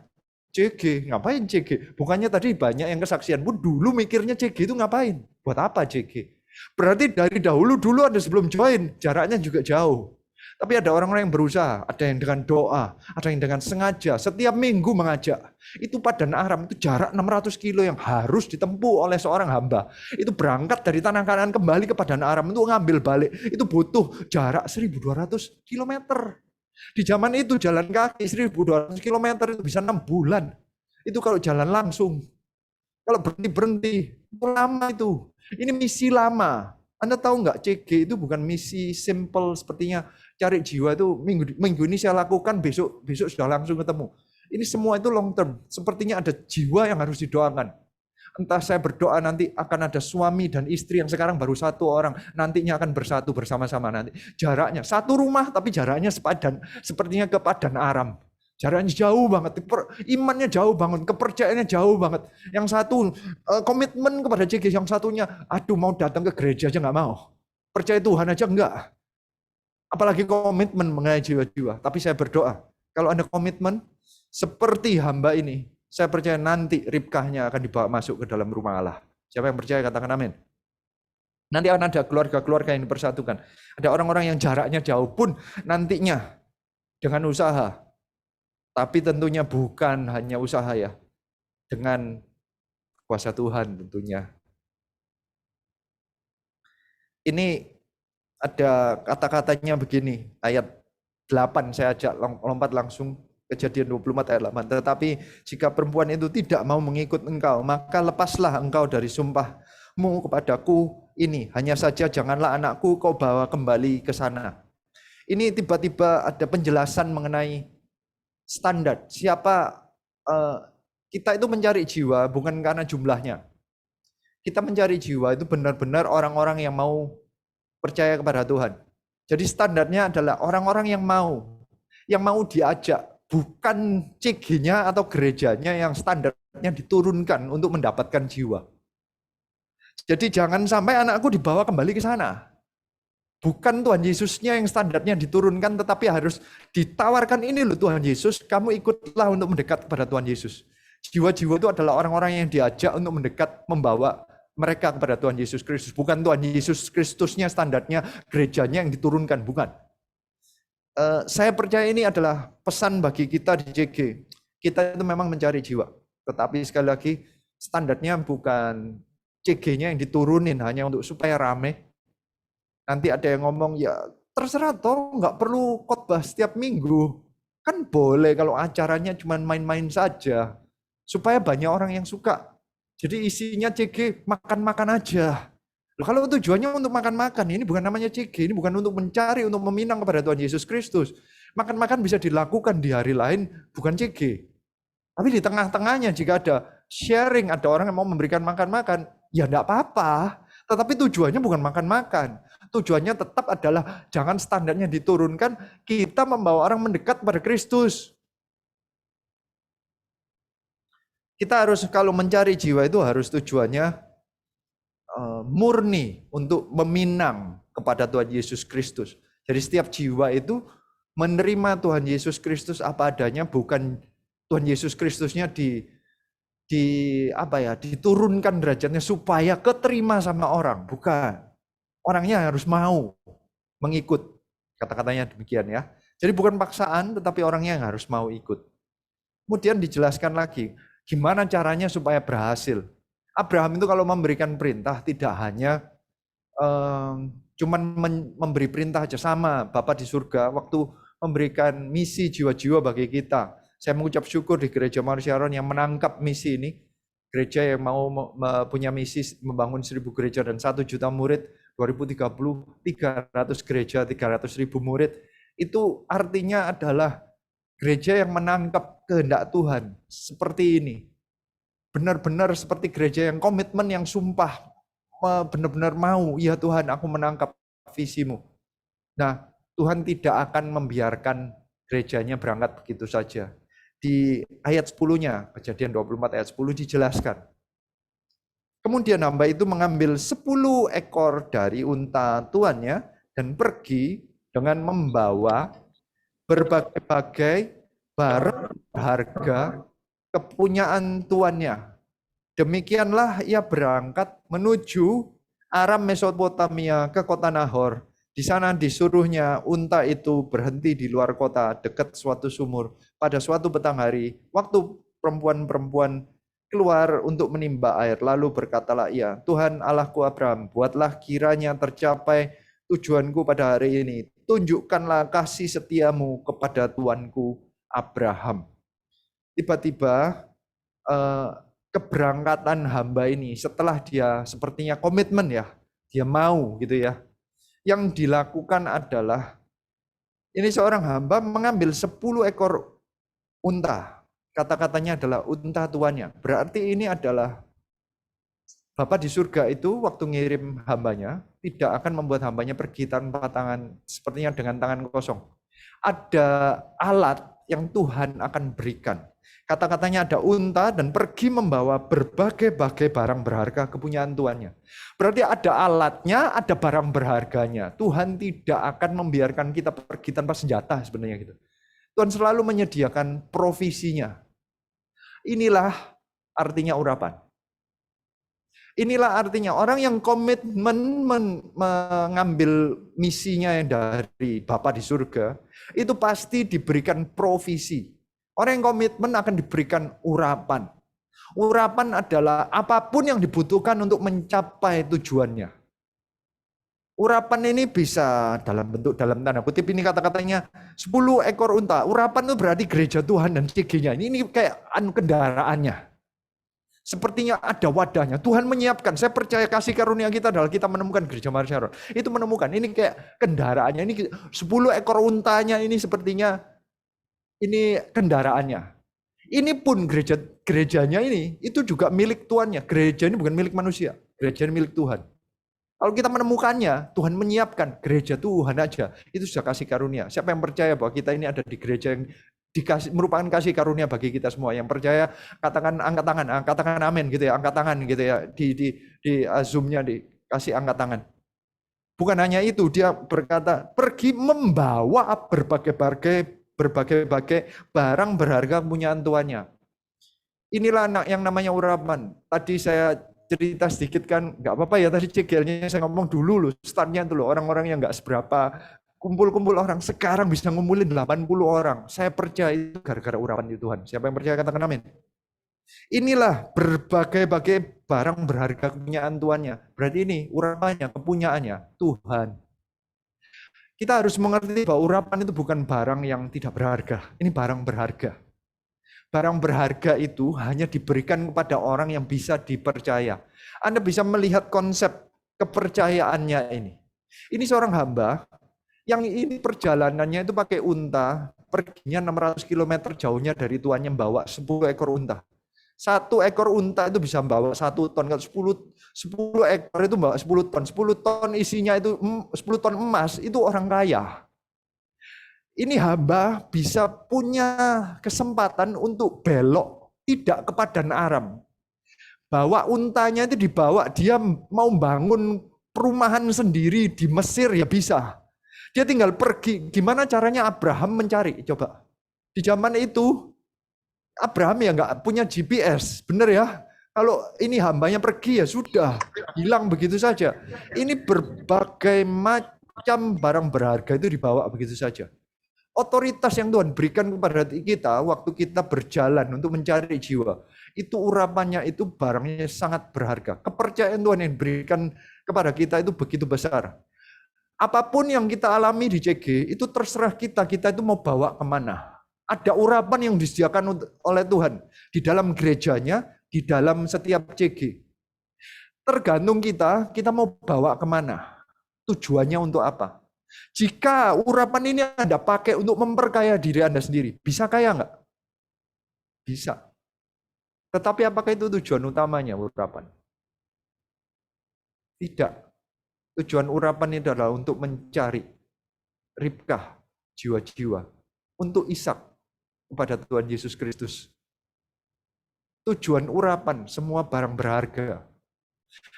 CG, ngapain CG? Bukannya tadi banyak yang kesaksian pun dulu mikirnya CG itu ngapain? Buat apa CG? Berarti dari dahulu ada sebelum join, jaraknya juga jauh. Tapi ada orang-orang yang berusaha, ada yang dengan doa, ada yang dengan sengaja, setiap minggu mengajak. Itu Padan Aram, itu jarak 600 kilo yang harus ditempuh oleh seorang hamba. Itu berangkat dari tanah Kanaan kembali ke Padan Aram untuk ngambil balik. Itu butuh jarak 1200 kilometer. Di zaman itu jalan kaki 1200 km itu bisa 6 bulan. Itu kalau jalan langsung. Kalau berhenti, itu lama itu. Ini misi lama. Anda tahu nggak, CG itu bukan misi simple sepertinya cari jiwa itu minggu ini saya lakukan, besok sudah langsung ketemu. Ini semua itu long term. Sepertinya ada jiwa yang harus didoakan. Entah saya berdoa nanti akan ada suami dan istri yang sekarang baru satu orang, nantinya akan bersatu bersama-sama nanti. Jaraknya satu rumah tapi jaraknya sepadan, sepertinya ke Padan Aram. Jaraknya jauh banget, imannya jauh banget, kepercayaannya jauh banget. Yang satu komitmen kepada CG, yang satunya aduh mau datang ke gereja aja nggak mau. Percaya Tuhan aja enggak. Apalagi komitmen mengenai jiwa-jiwa. Tapi saya berdoa, kalau Anda komitmen seperti hamba ini, saya percaya nanti Ribkahnya akan dibawa masuk ke dalam rumah Allah. Siapa yang percaya katakan amin. Nanti akan ada keluarga-keluarga yang dipersatukan. Ada orang-orang yang jaraknya jauh pun nantinya dengan usaha. Tapi tentunya bukan hanya usaha ya. Dengan kuasa Tuhan tentunya. Ini ada kata-katanya begini, ayat 8 saya ajak lompat langsung. Kejadian 24 ayat 8. Tetapi jika perempuan itu tidak mau mengikut engkau, maka lepaslah engkau dari sumpahmu kepadaku ini. Hanya saja janganlah anakku kau bawa kembali ke sana. Ini tiba-tiba ada penjelasan mengenai standar. Siapa kita itu mencari jiwa bukan karena jumlahnya. Kita mencari jiwa itu benar-benar orang-orang yang mau percaya kepada Tuhan. Jadi standarnya adalah orang-orang yang mau. yang mau diajak, bukan CG-nya atau gerejanya yang standarnya diturunkan untuk mendapatkan jiwa. Jadi jangan sampai anakku dibawa kembali ke sana. Bukan Tuhan Yesusnya yang standarnya diturunkan, tetapi harus ditawarkan, ini loh Tuhan Yesus, kamu ikutlah untuk mendekat kepada Tuhan Yesus. Jiwa-jiwa itu adalah orang-orang yang diajak untuk mendekat, membawa mereka kepada Tuhan Yesus Kristus. Bukan Tuhan Yesus Kristusnya standarnya, gerejanya yang diturunkan, bukan. Saya percaya ini adalah pesan bagi kita di JG. Kita itu memang mencari jiwa. Tetapi sekali lagi, standarnya bukan CG-nya yang diturunin hanya untuk supaya rame. Nanti ada yang ngomong, ya terserah toh, nggak perlu khotbah setiap minggu. Kan boleh kalau acaranya cuma main-main saja. Supaya banyak orang yang suka. Jadi isinya CG, makan-makan aja. Loh, kalau tujuannya untuk makan-makan, ini bukan namanya CG, ini bukan untuk mencari, untuk meminang kepada Tuhan Yesus Kristus. Makan-makan bisa dilakukan di hari lain, bukan CG. Tapi di tengah-tengahnya jika ada sharing, ada orang yang mau memberikan makan-makan, ya enggak apa-apa. Tetapi tujuannya bukan makan-makan. Tujuannya tetap adalah jangan standarnya diturunkan, kita membawa orang mendekat pada Kristus. Kita harus kalau mencari jiwa itu harus tujuannya murni untuk meminang kepada Tuhan Yesus Kristus. Jadi setiap jiwa itu menerima Tuhan Yesus Kristus apa adanya, bukan Tuhan Yesus Kristusnya diturunkan derajatnya supaya keterima sama orang, bukan. Orangnya harus mau mengikut. Kata-katanya demikian ya. Jadi bukan paksaan, tetapi orangnya yang harus mau ikut. Kemudian dijelaskan lagi, gimana caranya supaya berhasil. Abraham itu kalau memberikan perintah tidak hanya cuman memberi perintah aja, sama Bapa di surga waktu memberikan misi jiwa-jiwa bagi kita. Saya mengucap syukur di Gereja Mawar Syaron yang menangkap misi ini. Gereja yang mau punya misi membangun 1000 gereja dan 1 juta murid, 2030 300 gereja, 300.000 murid. Itu artinya adalah gereja yang menangkap kehendak Tuhan seperti ini. Benar-benar seperti gereja yang komitmen, yang sumpah, benar-benar mau, ya Tuhan aku menangkap visimu. Nah, Tuhan tidak akan membiarkan gerejanya berangkat begitu saja. Di ayat 10-nya, Kejadian 24 ayat 10 dijelaskan. Kemudian hamba itu mengambil 10 ekor dari unta tuannya dan pergi dengan membawa berbagai-bagai barang berharga kepunyaan tuannya. Demikianlah ia berangkat menuju Aram Mesopotamia ke kota Nahor. Di sana disuruhnya unta itu berhenti di luar kota dekat suatu sumur. Pada suatu petang hari, waktu perempuan-perempuan keluar untuk menimba air, lalu berkatalah ia, Tuhan Allahku Abraham, buatlah kiranya tercapai tujuanku pada hari ini. Tunjukkanlah kasih setiamu kepada tuanku Abraham. Tiba-tiba keberangkatan hamba ini setelah dia sepertinya komitmen ya, dia mau gitu ya. Yang dilakukan adalah ini seorang hamba mengambil 10 ekor unta. Kata-katanya adalah unta tuannya. Berarti ini adalah Bapa di surga itu waktu ngirim hambanya tidak akan membuat hambanya pergi tanpa tangan, sepertinya dengan tangan kosong. Ada alat yang Tuhan akan berikan. Kata-katanya ada unta dan pergi membawa berbagai-bagai barang berharga kepunyaan tuannya. Berarti ada alatnya, ada barang berharganya. Tuhan tidak akan membiarkan kita pergi tanpa senjata sebenarnya gitu. Tuhan selalu menyediakan provisinya. Inilah artinya urapan. Inilah artinya orang yang komitmen mengambil misinya yang dari Bapa di surga, itu pasti diberikan provisi. Orang yang komitmen akan diberikan urapan. Urapan adalah apapun yang dibutuhkan untuk mencapai tujuannya. Urapan ini bisa dalam bentuk, dalam tanda kutip ini kata-katanya 10 ekor unta. Urapan itu berarti gereja Tuhan dan CG-nya. Ini kayak kendaraannya. Sepertinya ada wadahnya. Tuhan menyiapkan. Saya percaya kasih karunia kita adalah kita menemukan Gereja Mawar Syaron. Itu menemukan. Ini kayak kendaraannya. Ini 10 ekor untanya ini sepertinya ini kendaraannya. Ini pun gerejanya ini itu juga milik tuannya. Gereja ini bukan milik manusia. Gereja ini milik Tuhan. Kalau kita menemukannya, Tuhan menyiapkan gereja Tuhan aja, itu sudah kasih karunia. Siapa yang percaya bahwa kita ini ada di gereja yang dikasih, merupakan kasih karunia bagi kita semua. Yang percaya katakan angkat tangan, katakan amin gitu ya, angkat tangan gitu ya, di Zoom-nya dikasih angkat tangan. Bukan hanya itu, dia berkata, pergi membawa berbagai barang berharga kepunyaan tuannya. Inilah yang namanya urapan. Tadi saya cerita sedikit kan, nggak apa-apa ya tadi cegelnya saya ngomong dulu loh, startnya dulu orang-orang yang nggak seberapa, kumpul-kumpul orang, sekarang bisa ngumpulin 80 orang. Saya percaya itu gara-gara urapan di Tuhan. Siapa yang percaya katakan amin. Inilah berbagai barang berharga kepunyaan tuannya. Berarti ini urapannya, kepunyaannya Tuhan. Kita harus mengerti bahwa urapan itu bukan barang yang tidak berharga. Ini barang berharga. Barang berharga itu hanya diberikan kepada orang yang bisa dipercaya. Anda bisa melihat konsep kepercayaannya ini. Ini seorang hamba yang ini perjalanannya itu pakai unta, perginya 600 km jauhnya dari tuannya membawa 10 ekor unta. 1 ekor unta itu bisa membawa 1 ton, kalau 10 ekor itu membawa 10 ton. 10 ton isinya itu 10 ton emas, itu orang kaya. Ini hamba bisa punya kesempatan untuk belok tidak ke Padan Aram. Bawa untanya itu dibawa, dia mau bangun perumahan sendiri di Mesir ya bisa. Dia tinggal pergi. Gimana caranya Abraham mencari? Coba. Di zaman itu Abraham ya nggak punya GPS, bener ya? Kalau ini hambanya pergi ya sudah, hilang begitu saja. Ini berbagai macam barang berharga itu dibawa begitu saja. Otoritas yang Tuhan berikan kepada kita waktu kita berjalan untuk mencari jiwa, itu urapannya, itu barangnya sangat berharga. Kepercayaan Tuhan yang diberikan kepada kita itu begitu besar. Apapun yang kita alami di CG, itu terserah kita itu mau bawa kemana. Ada urapan yang disediakan oleh Tuhan di dalam gerejanya, di dalam setiap CG. Tergantung kita mau bawa kemana. Tujuannya untuk apa? Jika urapan ini Anda pakai untuk memperkaya diri Anda sendiri, bisa kaya nggak? Bisa. Tetapi apakah itu tujuan utamanya urapan? Tidak. Tujuan urapan ini adalah untuk mencari Ribkah, jiwa-jiwa, untuk Ishak kepada Tuhan Yesus Kristus. Tujuan urapan, semua barang berharga,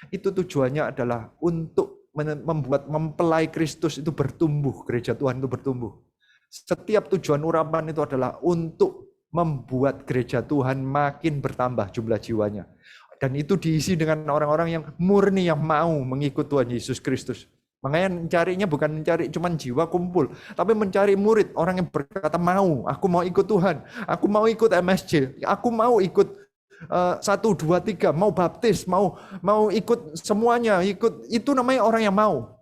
itu tujuannya adalah untuk membuat mempelai Kristus itu bertumbuh, gereja Tuhan itu bertumbuh. Setiap tujuan urapan itu adalah untuk membuat gereja Tuhan makin bertambah jumlah jiwanya. Dan itu diisi dengan orang-orang yang murni, yang mau mengikut Tuhan Yesus Kristus. Makanya mencarinya bukan mencari cuma jiwa kumpul, tapi mencari murid, orang yang berkata aku mau ikut Tuhan, aku mau ikut MSJ, aku mau ikut 1, 2, 3, mau baptis, mau ikut semuanya, itu namanya orang yang mau.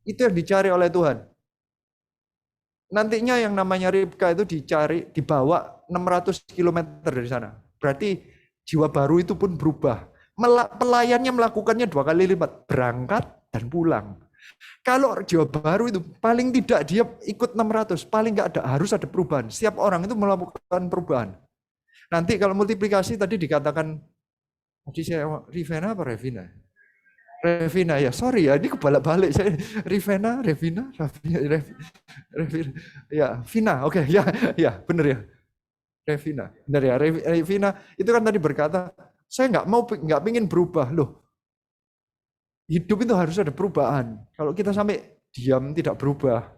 Itu yang dicari oleh Tuhan. Nantinya yang namanya Ribka itu dibawa 600 km dari sana. Berarti jiwa baru itu pun berubah. Pelayannya melakukannya 2 kali lipat, berangkat dan pulang. Kalau jiwa baru itu paling tidak dia ikut 600, paling nggak harus ada perubahan. Setiap orang itu melakukan perubahan. Nanti kalau multiplikasi tadi dikatakan, tadi saya Rivena apa Revina? Revina ya, sorry ya, ini kebalak-balik saya. Rivena, ya, Vina, oke, ya, benar ya. Revina, benar ya. Revina itu kan tadi berkata, saya nggak pingin berubah loh. Hidup itu harus ada perubahan. Kalau kita sampai diam tidak berubah,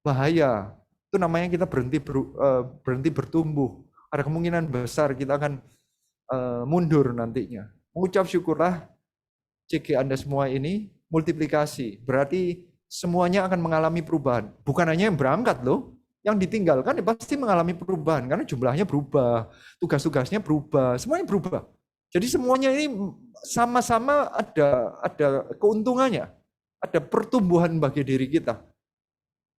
bahaya. Itu namanya kita berhenti bertumbuh. Ada kemungkinan besar kita akan mundur nantinya. Mengucap syukurlah CG Anda semua ini multiplikasi. Berarti semuanya akan mengalami perubahan. Bukan hanya yang berangkat loh, yang ditinggalkan pasti mengalami perubahan karena jumlahnya berubah, tugas-tugasnya berubah, semuanya berubah. Jadi semuanya ini sama-sama ada keuntungannya, ada pertumbuhan bagi diri kita.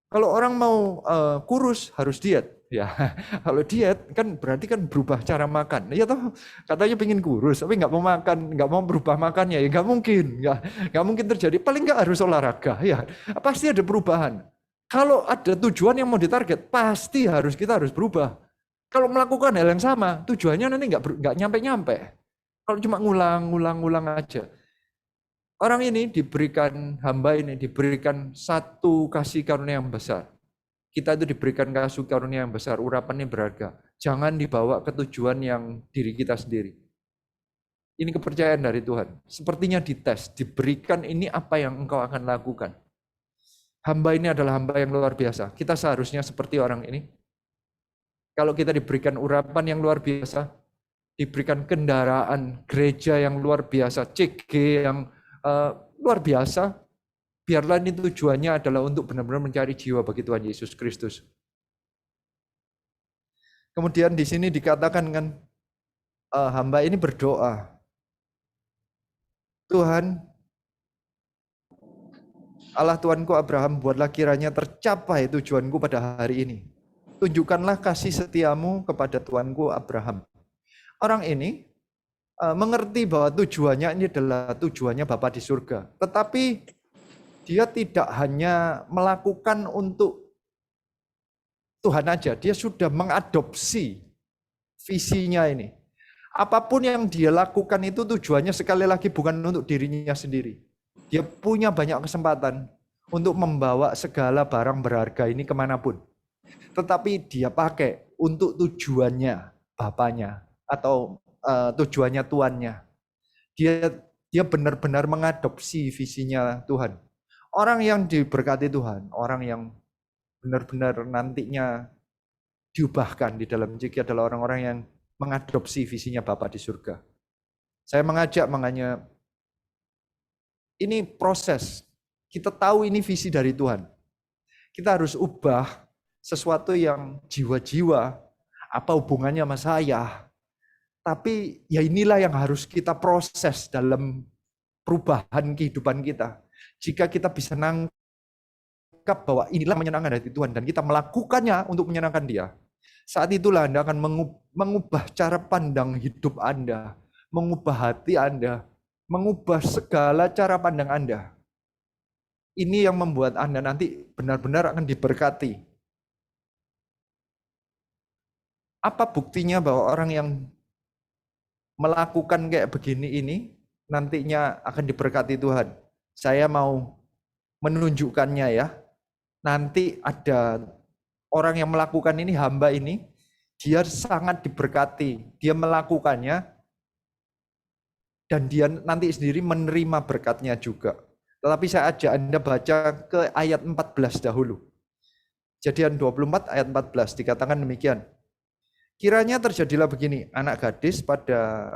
Kalau orang mau kurus harus diet. Ya, kalau diet kan berarti kan berubah cara makan. Ya toh katanya pengen kurus, tapi nggak mau makan, nggak mau berubah makannya, ya nggak mungkin terjadi. Paling nggak harus olahraga, ya pasti ada perubahan. Kalau ada tujuan yang mau ditarget, pasti kita harus berubah. Kalau melakukan hal yang sama, tujuannya nanti nggak nyampe-nyampe. Kalau cuma ngulang aja. Orang ini diberikan, hamba ini diberikan satu kasih karunia yang besar. Kita itu diberikan kasih karunia yang besar, urapan ini berharga. Jangan dibawa ke tujuan yang diri kita sendiri. Ini kepercayaan dari Tuhan. Sepertinya dites, diberikan ini apa yang engkau akan lakukan. Hamba ini adalah hamba yang luar biasa. Kita seharusnya seperti orang ini. Kalau kita diberikan urapan yang luar biasa, diberikan kendaraan gereja yang luar biasa, CG yang luar biasa, biarlah ini tujuannya adalah untuk benar-benar mencari jiwa bagi Tuhan Yesus Kristus. Kemudian di sini dikatakan kan, hamba ini berdoa, Tuhan, Allah Tuanku Abraham, buatlah kiranya tercapai tujuanku pada hari ini. Tunjukkanlah kasih setiamu kepada Tuanku Abraham. Orang ini mengerti bahwa tujuannya ini adalah tujuannya Bapa di surga. Tetapi dia tidak hanya melakukan untuk Tuhan aja, dia sudah mengadopsi visinya ini. Apapun yang dia lakukan itu tujuannya sekali lagi bukan untuk dirinya sendiri. Dia punya banyak kesempatan untuk membawa segala barang berharga ini kemanapun. Tetapi dia pakai untuk tujuannya Bapaknya atau tujuannya Tuannya. Dia benar-benar mengadopsi visinya Tuhan. Orang yang diberkati Tuhan, orang yang benar-benar nantinya diubahkan di dalam JG adalah orang-orang yang mengadopsi visinya Bapa di surga. Saya mengajak makanya ini proses. Kita tahu ini visi dari Tuhan. Kita harus ubah sesuatu yang jiwa-jiwa, apa hubungannya sama saya. Tapi ya inilah yang harus kita proses dalam perubahan kehidupan kita. Jika kita bisa nangkap bahwa inilah menyenangkan hati Tuhan dan kita melakukannya untuk menyenangkan Dia, saat itulah Anda akan mengubah cara pandang hidup Anda, mengubah hati Anda, mengubah segala cara pandang Anda. Ini yang membuat Anda nanti benar-benar akan diberkati. Apa buktinya bahwa orang yang melakukan kayak begini ini nantinya akan diberkati Tuhan? Saya mau menunjukkannya ya. Nanti ada orang yang melakukan ini, hamba ini, dia sangat diberkati. Dia melakukannya dan dia nanti sendiri menerima berkatnya juga. Tetapi saya ajak Anda baca ke ayat 14 dahulu. Kejadian 24 ayat 14 dikatakan demikian. Kiranya terjadilah begini, anak gadis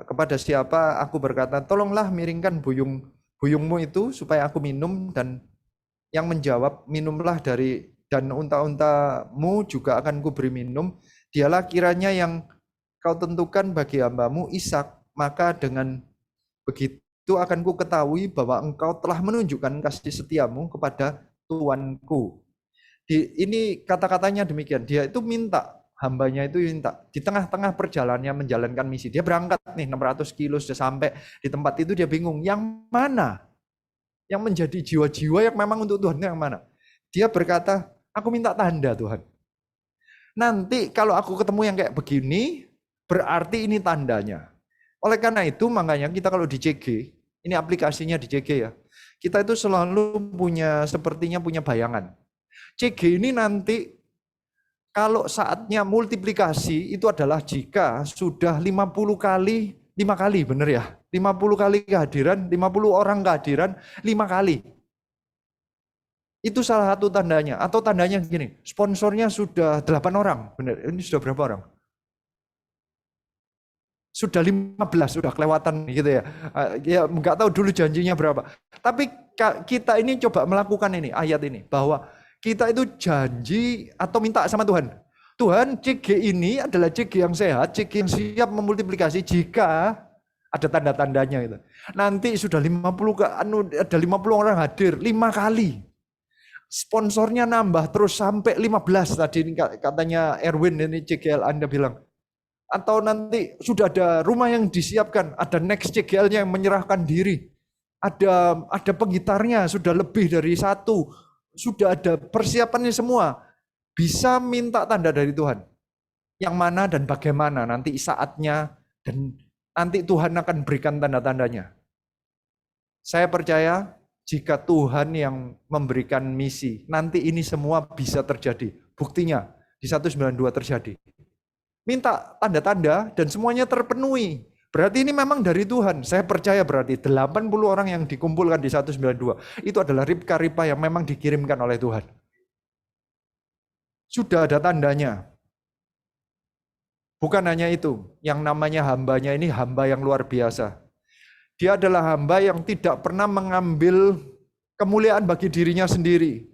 kepada siapa aku berkata, tolonglah miringkan buyungmu itu supaya aku minum, dan yang menjawab, minumlah dan unta-untamu juga akan kuberi minum. Dialah kiranya yang kau tentukan bagi hambamu Ishak, maka dengan begitu akan ku ketahui bahwa engkau telah menunjukkan kasih setiamu kepada Tuanku. Ini kata-katanya demikian, dia itu minta, hambanya itu minta, di tengah-tengah perjalanannya menjalankan misi, dia berangkat nih 600 kilo sudah sampai di tempat itu, dia bingung, yang mana? Yang menjadi jiwa-jiwa yang memang untuk Tuhan yang mana? Dia berkata, aku minta tanda Tuhan. Nanti kalau aku ketemu yang kayak begini, berarti ini tandanya. Oleh karena itu, makanya kita kalau di CG, ini aplikasinya di CG ya, kita itu selalu sepertinya punya bayangan. CG ini nanti kalau saatnya multiplikasi itu adalah jika sudah 5 kali benar ya, 50 kali kehadiran, 50 orang kehadiran 5 kali. Itu salah satu tandanya. Atau tandanya gini, sponsornya sudah 8 orang, benar. Ini sudah berapa orang? Sudah 15, sudah kelewatan gitu ya. Ya nggak tahu dulu janjinya berapa. Tapi kita ini coba melakukan ini, ayat ini, bahwa kita itu janji atau minta sama Tuhan. Tuhan, CG ini adalah CG yang sehat, CG yang siap memultiplikasi jika ada tanda-tandanya gitu. Nanti sudah 50 orang hadir 5 kali. Sponsornya nambah terus sampai 15 tadi katanya Erwin ini CGL Anda bilang. Atau nanti sudah ada rumah yang disiapkan, ada next CGL-nya yang menyerahkan diri. Ada penggitarnya sudah lebih dari 1. Sudah ada persiapannya semua. Bisa minta tanda dari Tuhan. Yang mana dan bagaimana nanti saatnya, dan nanti Tuhan akan berikan tanda-tandanya. Saya percaya jika Tuhan yang memberikan misi, nanti ini semua bisa terjadi. Buktinya di 192 terjadi. Minta tanda-tanda dan semuanya terpenuhi. Berarti ini memang dari Tuhan. Saya percaya berarti 80 orang yang dikumpulkan di 192 itu adalah Ribka yang memang dikirimkan oleh Tuhan. Sudah ada tandanya. Bukan hanya itu, yang namanya hambanya ini hamba yang luar biasa. Dia adalah hamba yang tidak pernah mengambil kemuliaan bagi dirinya sendiri.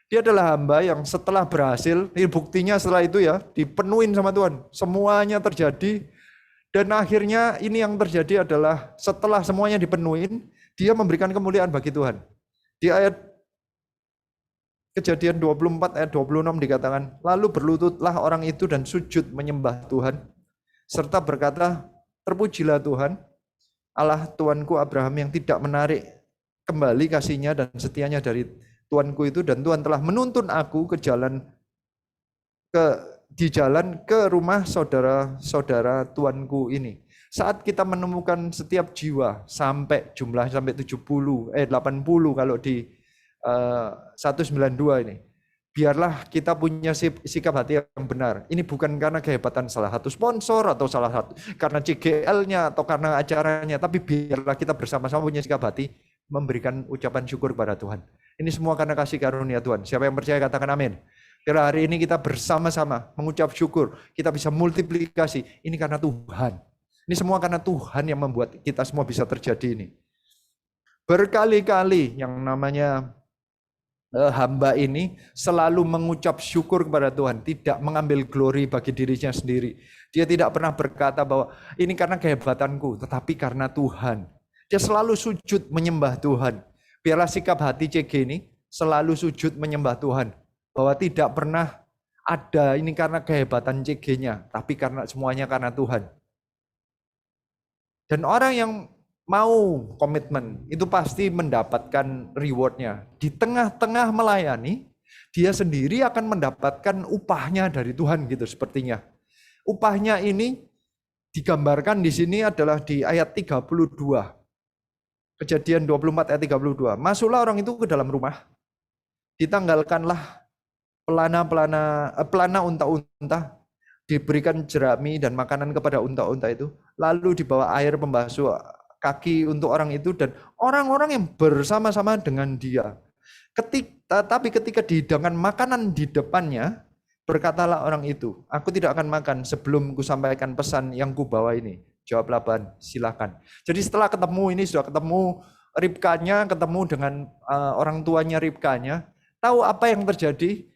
Dia adalah hamba yang setelah berhasil, ini buktinya setelah itu ya, dipenuhin sama Tuhan. Semuanya terjadi, dan akhirnya ini yang terjadi adalah setelah semuanya dipenuhin, dia memberikan kemuliaan bagi Tuhan. Di ayat Kejadian 24 ayat 26 dikatakan, lalu berlututlah orang itu dan sujud menyembah Tuhan, serta berkata, terpujilah Tuhan, Allah Tuanku Abraham yang tidak menarik kembali kasihnya dan setianya dari Tuanku itu, dan Tuhan telah menuntun aku di jalan ke rumah saudara-saudara Tuanku ini. Saat kita menemukan setiap jiwa sampai jumlah sampai 80 kalau di 192 ini, biarlah kita punya sikap hati yang benar. Ini bukan karena kehebatan salah satu sponsor atau salah satu karena CGL-nya atau karena acaranya, tapi biarlah kita bersama-sama punya sikap hati memberikan ucapan syukur kepada Tuhan. Ini semua karena kasih karunia Tuhan. Siapa yang percaya katakan amin. Biarlah hari ini kita bersama-sama mengucap syukur, kita bisa multiplikasi. Ini karena Tuhan. Ini semua karena Tuhan yang membuat kita semua bisa terjadi ini. Berkali-kali yang namanya hamba ini selalu mengucap syukur kepada Tuhan, tidak mengambil glory bagi dirinya sendiri. Dia tidak pernah berkata bahwa ini karena kehebatanku, tetapi karena Tuhan. Dia selalu sujud menyembah Tuhan. Biarlah sikap hati CG ini selalu sujud menyembah Tuhan. Bahwa tidak pernah ada ini karena kehebatan CG-nya, tapi karena semuanya karena Tuhan. Dan orang yang mau komitmen itu pasti mendapatkan reward-nya. Di tengah-tengah melayani, dia sendiri akan mendapatkan upahnya dari Tuhan gitu sepertinya. Upahnya ini digambarkan di sini adalah di ayat 32. Kejadian 24 ayat 32. Masuklah orang itu ke dalam rumah. Ditanggalkanlah pelana unta-unta, diberikan jerami dan makanan kepada unta-unta itu. Lalu dibawa air pembasuh kaki untuk orang itu dan orang-orang yang bersama-sama dengan dia. Tapi ketika dihidangkan makanan di depannya, berkatalah orang itu, aku tidak akan makan sebelum kusampaikan pesan yang kubawa ini. Jawab Laban, silakan. Jadi setelah ketemu ini, sudah ketemu Ribkanya, ketemu dengan orang tuanya Ribkanya, tahu apa yang terjadi?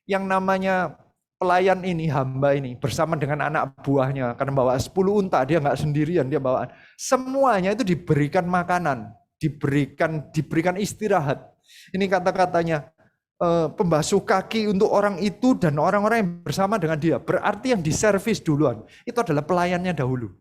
Yang namanya pelayan ini, hamba ini, bersama dengan anak buahnya, karena bawa 10 unta, dia nggak sendirian, dia bawaan. Semuanya itu diberikan makanan, diberikan istirahat. Ini kata-katanya, pembasuh kaki untuk orang itu dan orang-orang yang bersama dengan dia. Berarti yang diservis duluan, itu adalah pelayannya dahulu.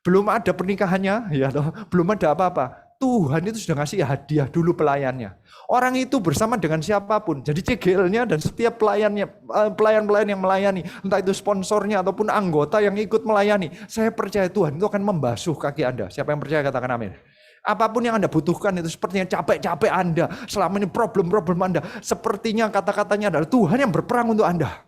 Belum ada pernikahannya, ya toh, belum ada apa-apa. Tuhan itu sudah ngasih hadiah dulu pelayannya. Orang itu bersama dengan siapapun. Jadi CGL-nya dan setiap pelayan-pelayan yang melayani, entah itu sponsornya ataupun anggota yang ikut melayani, saya percaya Tuhan itu akan membasuh kaki Anda. Siapa yang percaya katakan amin. Apapun yang Anda butuhkan itu sepertinya capek-capek Anda, selama ini problem-problem Anda, sepertinya kata-katanya adalah Tuhan yang berperang untuk Anda.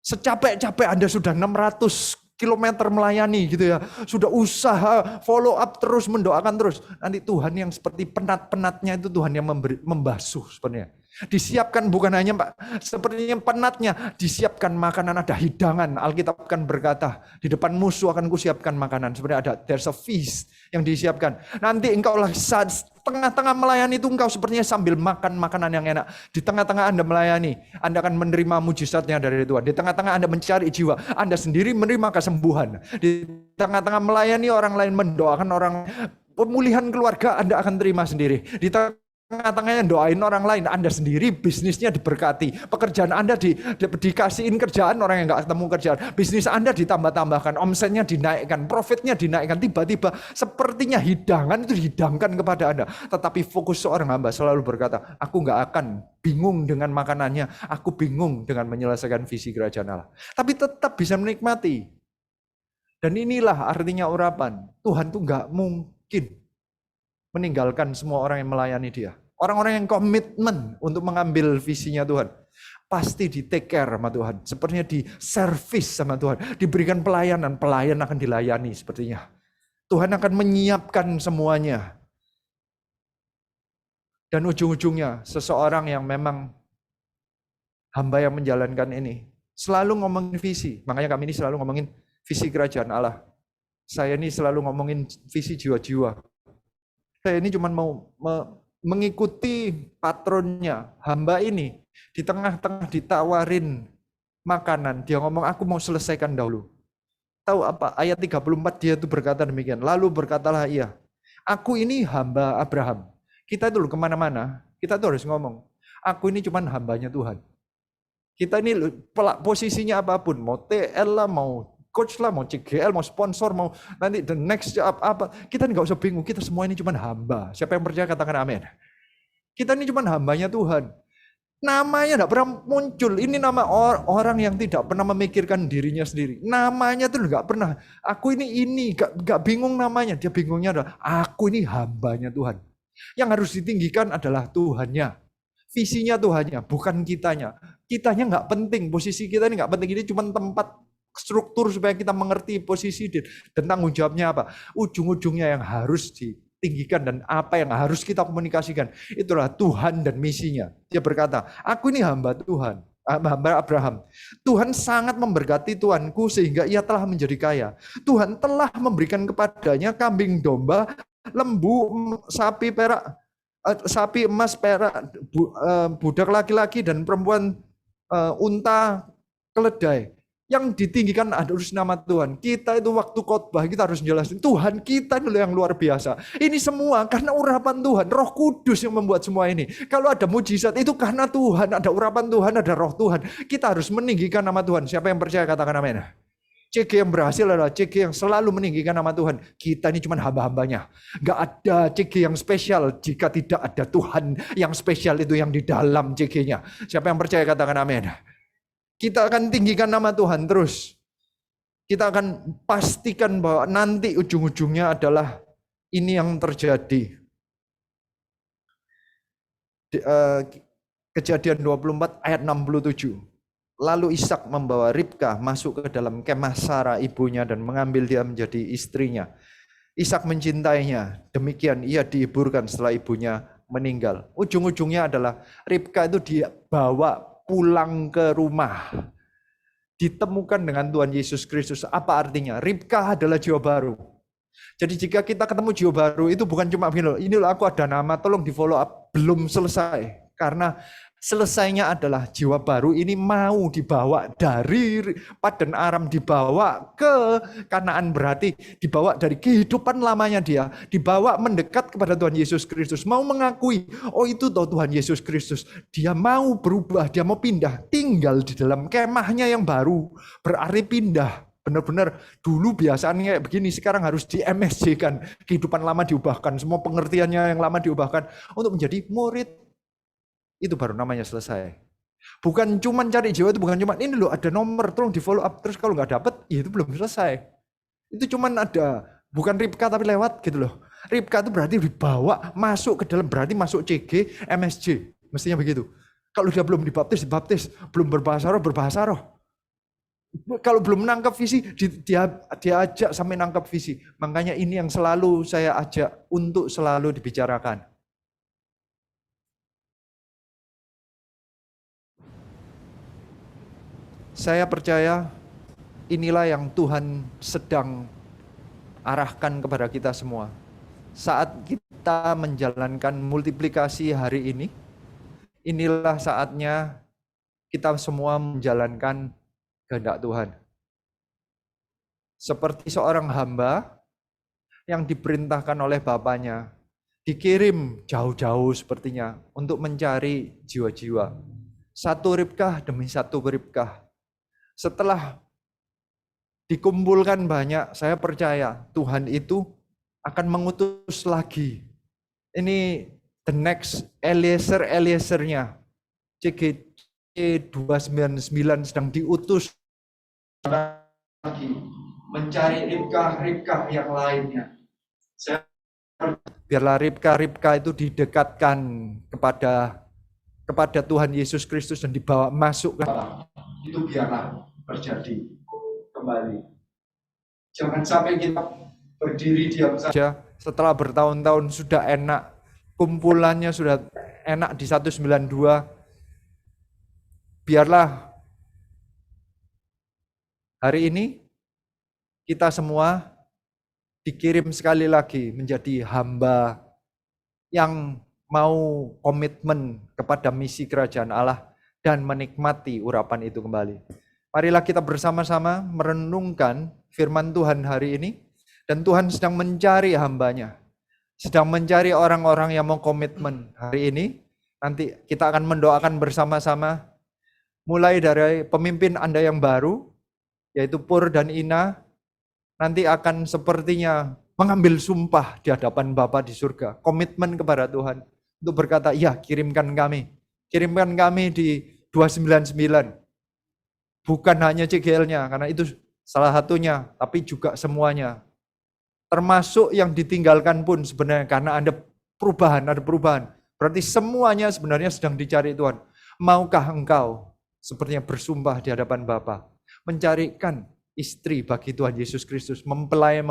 Secapek-capek Anda sudah 600 kilometer melayani gitu ya, sudah usaha follow up terus, mendoakan terus, nanti Tuhan yang seperti penat-penatnya itu Tuhan yang membasuh sebenarnya. Disiapkan bukan hanya sepertinya penatnya, disiapkan makanan, ada hidangan. Alkitab kan berkata, di depan musuh akan kusiapkan makanan. Sebenarnya ada, there's a feast yang disiapkan. Nanti engkau lah saat tengah-tengah melayani itu engkau sepertinya sambil makan makanan yang enak. Di tengah-tengah Anda melayani, Anda akan menerima mujizatnya dari Tuhan. Di tengah-tengah Anda mencari jiwa, Anda sendiri menerima kesembuhan. Di tengah-tengah melayani orang lain, mendoakan orang, pemulihan keluarga Anda akan terima sendiri. Di tengah-tengahnya doain orang lain, Anda sendiri bisnisnya diberkati, pekerjaan Anda dikasihin kerjaan orang yang nggak ketemu kerjaan, bisnis Anda ditambah-tambahkan, omsetnya dinaikkan, profitnya dinaikkan, tiba-tiba sepertinya hidangan itu dihidangkan kepada Anda. Tetapi fokus seorang hamba selalu berkata, aku nggak akan bingung dengan makanannya, aku bingung dengan menyelesaikan visi kerajaan Allah. Tapi tetap bisa menikmati. Dan inilah artinya urapan, Tuhan tuh nggak mungkin meninggalkan semua orang yang melayani dia. Orang-orang yang komitmen untuk mengambil visinya Tuhan. Pasti di take care sama Tuhan. Sepertinya di service sama Tuhan. Diberikan pelayanan, pelayan akan dilayani sepertinya. Tuhan akan menyiapkan semuanya. Dan ujung-ujungnya seseorang yang memang hamba yang menjalankan ini selalu ngomongin visi. Makanya kami ini selalu ngomongin visi kerajaan Allah. Saya ini selalu ngomongin visi jiwa-jiwa. Saya ini cuma mau mengikuti patronnya. Hamba ini di tengah-tengah ditawarin makanan. Dia ngomong, aku mau selesaikan dahulu. Tahu apa? Ayat 34 dia itu berkata demikian. Lalu berkatalah ia, aku ini hamba Abraham. Kita itu kemana-mana, kita tuh harus ngomong, aku ini cuma hambanya Tuhan. Kita ini posisinya apapun, mau TL lah, mau coach lah, mau CGL, mau sponsor, mau nanti the next job apa, kita nggak usah bingung, kita semua ini cuma hamba. Siapa yang percaya katakan amin. Kita ini cuma hambanya Tuhan. Namanya tidak pernah muncul. Ini nama orang yang tidak pernah memikirkan dirinya sendiri. Namanya tuh nggak pernah. Aku ini nggak bingung namanya. Dia bingungnya adalah aku ini hambanya Tuhan. Yang harus ditinggikan adalah Tuhannya. Visinya Tuhannya, bukan kitanya. Kitanya nggak penting, posisi kita ini nggak penting. Ini cuma tempat struktur supaya kita mengerti posisi dan tanggung jawabnya apa. Ujung-ujungnya yang harus ditinggikan dan apa yang harus kita komunikasikan. Itulah Tuhan dan misinya. Dia berkata, aku ini hamba Tuhan. Hamba Abraham. Tuhan sangat memberkati tuanku sehingga ia telah menjadi kaya. Tuhan telah memberikan kepadanya kambing domba, lembu, sapi perak, sapi emas perak, budak laki-laki dan perempuan, unta, keledai. Yang ditinggikan harus nama Tuhan. Kita itu waktu khotbah kita harus jelasin Tuhan kita dulu yang luar biasa. Ini semua karena urapan Tuhan, Roh Kudus yang membuat semua ini. Kalau ada mujizat itu karena Tuhan, ada urapan Tuhan, ada Roh Tuhan. Kita harus meninggikan nama Tuhan. Siapa yang percaya katakan amin. CG yang berhasil adalah CG yang selalu meninggikan nama Tuhan. Kita ini cuma hamba-hambanya. Gak ada CG yang spesial jika tidak ada Tuhan yang spesial itu yang di dalam CG-nya. Siapa yang percaya katakan amin. Kita akan tinggikan nama Tuhan terus. Kita akan pastikan bahwa nanti ujung-ujungnya adalah ini yang terjadi. Kejadian 24 ayat 67. Lalu Ishak membawa Ribka masuk ke dalam kemah Sarah ibunya dan mengambil dia menjadi istrinya. Ishak mencintainya, demikian ia dihiburkan setelah ibunya meninggal. Ujung-ujungnya adalah Ribka itu dibawa pulang ke rumah. Ditemukan dengan Tuhan Yesus Kristus. Apa artinya? Ribka adalah jiwa baru. Jadi jika kita ketemu jiwa baru itu bukan cuma begini, ini loh aku ada nama, tolong di follow up. Belum selesai. Karena selesainya adalah jiwa baru ini mau dibawa dari Padan Aram, dibawa ke Kanaan, berarti dibawa dari kehidupan lamanya dia, dibawa mendekat kepada Tuhan Yesus Kristus, mau mengakui, oh itu toh Tuhan Yesus Kristus, dia mau berubah, dia mau pindah, tinggal di dalam kemahnya yang baru, berarti pindah. Benar-benar dulu biasanya kayak begini, sekarang harus di MSJ-kan, kehidupan lama diubahkan, semua pengertiannya yang lama diubahkan untuk menjadi murid. Itu baru namanya selesai. Bukan cuma cari jiwa, itu bukan cuma ini loh ada nomor, tolong di follow up, terus kalau nggak dapet, ya itu belum selesai. Itu cuma ada, bukan Ribka tapi lewat gitu loh. Ribka itu berarti dibawa masuk ke dalam, berarti masuk CG, MSJ, mestinya begitu. Kalau dia belum dibaptis, dibaptis, belum berbahasa roh. Kalau belum menangkap visi, dia ajak sampai nangkap visi. Makanya ini yang selalu saya ajak untuk selalu dibicarakan. Saya percaya inilah yang Tuhan sedang arahkan kepada kita semua. Saat kita menjalankan multiplikasi hari ini, inilah saatnya kita semua menjalankan kehendak Tuhan. Seperti seorang hamba yang diperintahkan oleh bapaknya, dikirim jauh-jauh sepertinya untuk mencari jiwa-jiwa. Satu Ribkah demi satu Ribkah. Setelah dikumpulkan banyak, saya percaya Tuhan itu akan mengutus lagi. Ini the next Eliezer-nya. CGC 299 sedang diutus lagi mencari Ribkah yang lainnya. Saya Biarlah Ribka itu didekatkan kepada Tuhan Yesus Kristus dan dibawa masuk ke itu biarlah terjadi kembali. Jangan sampai kita berdiri diam saja setelah bertahun-tahun sudah enak, kumpulannya sudah enak di 192. Biarlah hari ini kita semua dikirim sekali lagi menjadi hamba yang mau komitmen kepada misi kerajaan Allah dan menikmati urapan itu kembali. Marilah kita bersama-sama merenungkan firman Tuhan hari ini, dan Tuhan sedang mencari hambanya, sedang mencari orang-orang yang mau komitmen hari ini. Nanti kita akan mendoakan bersama-sama, mulai dari pemimpin Anda yang baru, yaitu Pur dan Ina, nanti akan sepertinya mengambil sumpah di hadapan Bapa di surga, komitmen kepada Tuhan, untuk berkata, ya kirimkan kami di 299, bukan hanya CGL-nya, karena itu salah satunya, tapi juga semuanya. Termasuk yang ditinggalkan pun sebenarnya, karena ada perubahan. Berarti semuanya sebenarnya sedang dicari Tuhan. Maukah engkau sepertinya bersumpah di hadapan Bapa, mencarikan istri bagi Tuhan Yesus Kristus, mempelai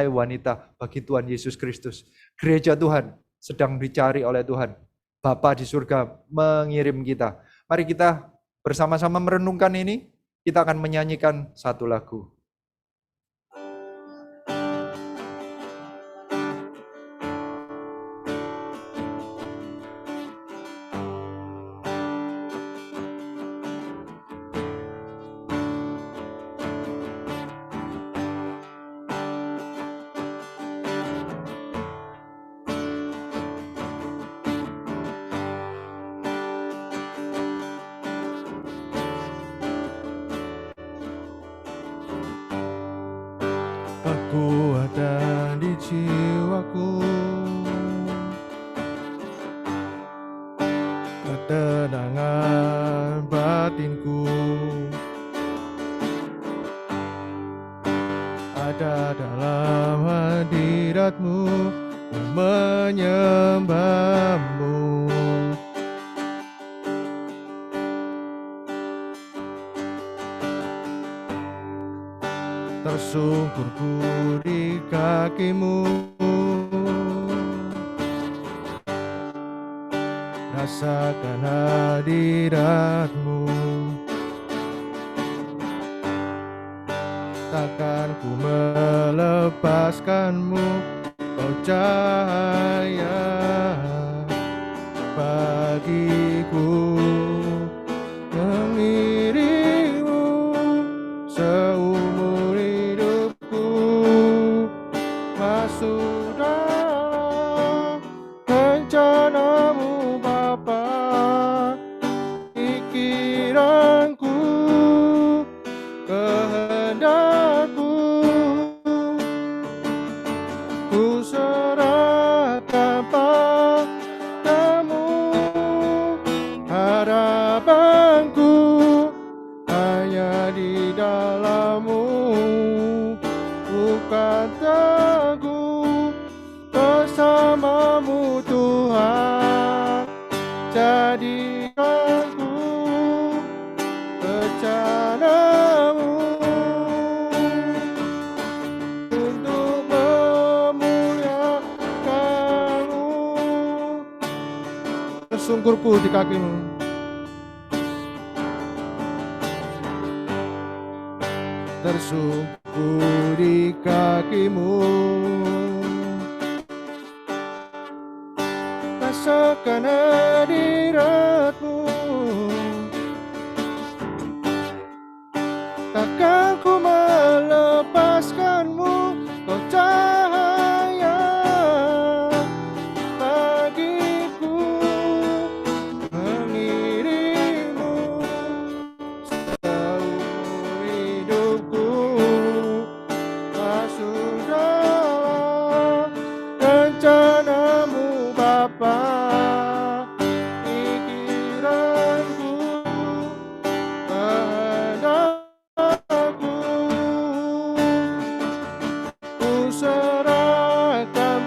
wanita bagi Tuhan Yesus Kristus. Gereja Tuhan sedang dicari oleh Tuhan. Bapa di surga mengirim kita. Mari kita bersama-sama merenungkan ini. Kita akan menyanyikan satu lagu. Kekuatan di jiwaku, ketenangan batinku, ada dalam hadirat-Mu, ku menyembah-Mu. Tersungkurku di kaki-Mu, rasakan hadirat-Mu. Takkan ku melepaskan-Mu, Kau cahaya bagiku. Mengiringmu seumur hidupku, masuk dalam rencana-Mu Bapa. Pikiranku, kehendakku, ku serahkan padamu. Harapanku hanya di dalam-Mu, bukan teguh bersama-Mu Tuhan. Jadikanku rencana-Mu untuk memuliakan-Mu. Tersungkurku di kaki-Mu, tersungkur di kaki-Mu. Rasakan hadirat-Mu, takkan ku melepaskan-Mu. Kau cahaya bagiku, mengiringmu seumur hidupku, masuk dalam rencana-Mu Bapa. Pikiranku, kehendakku, ku serahkan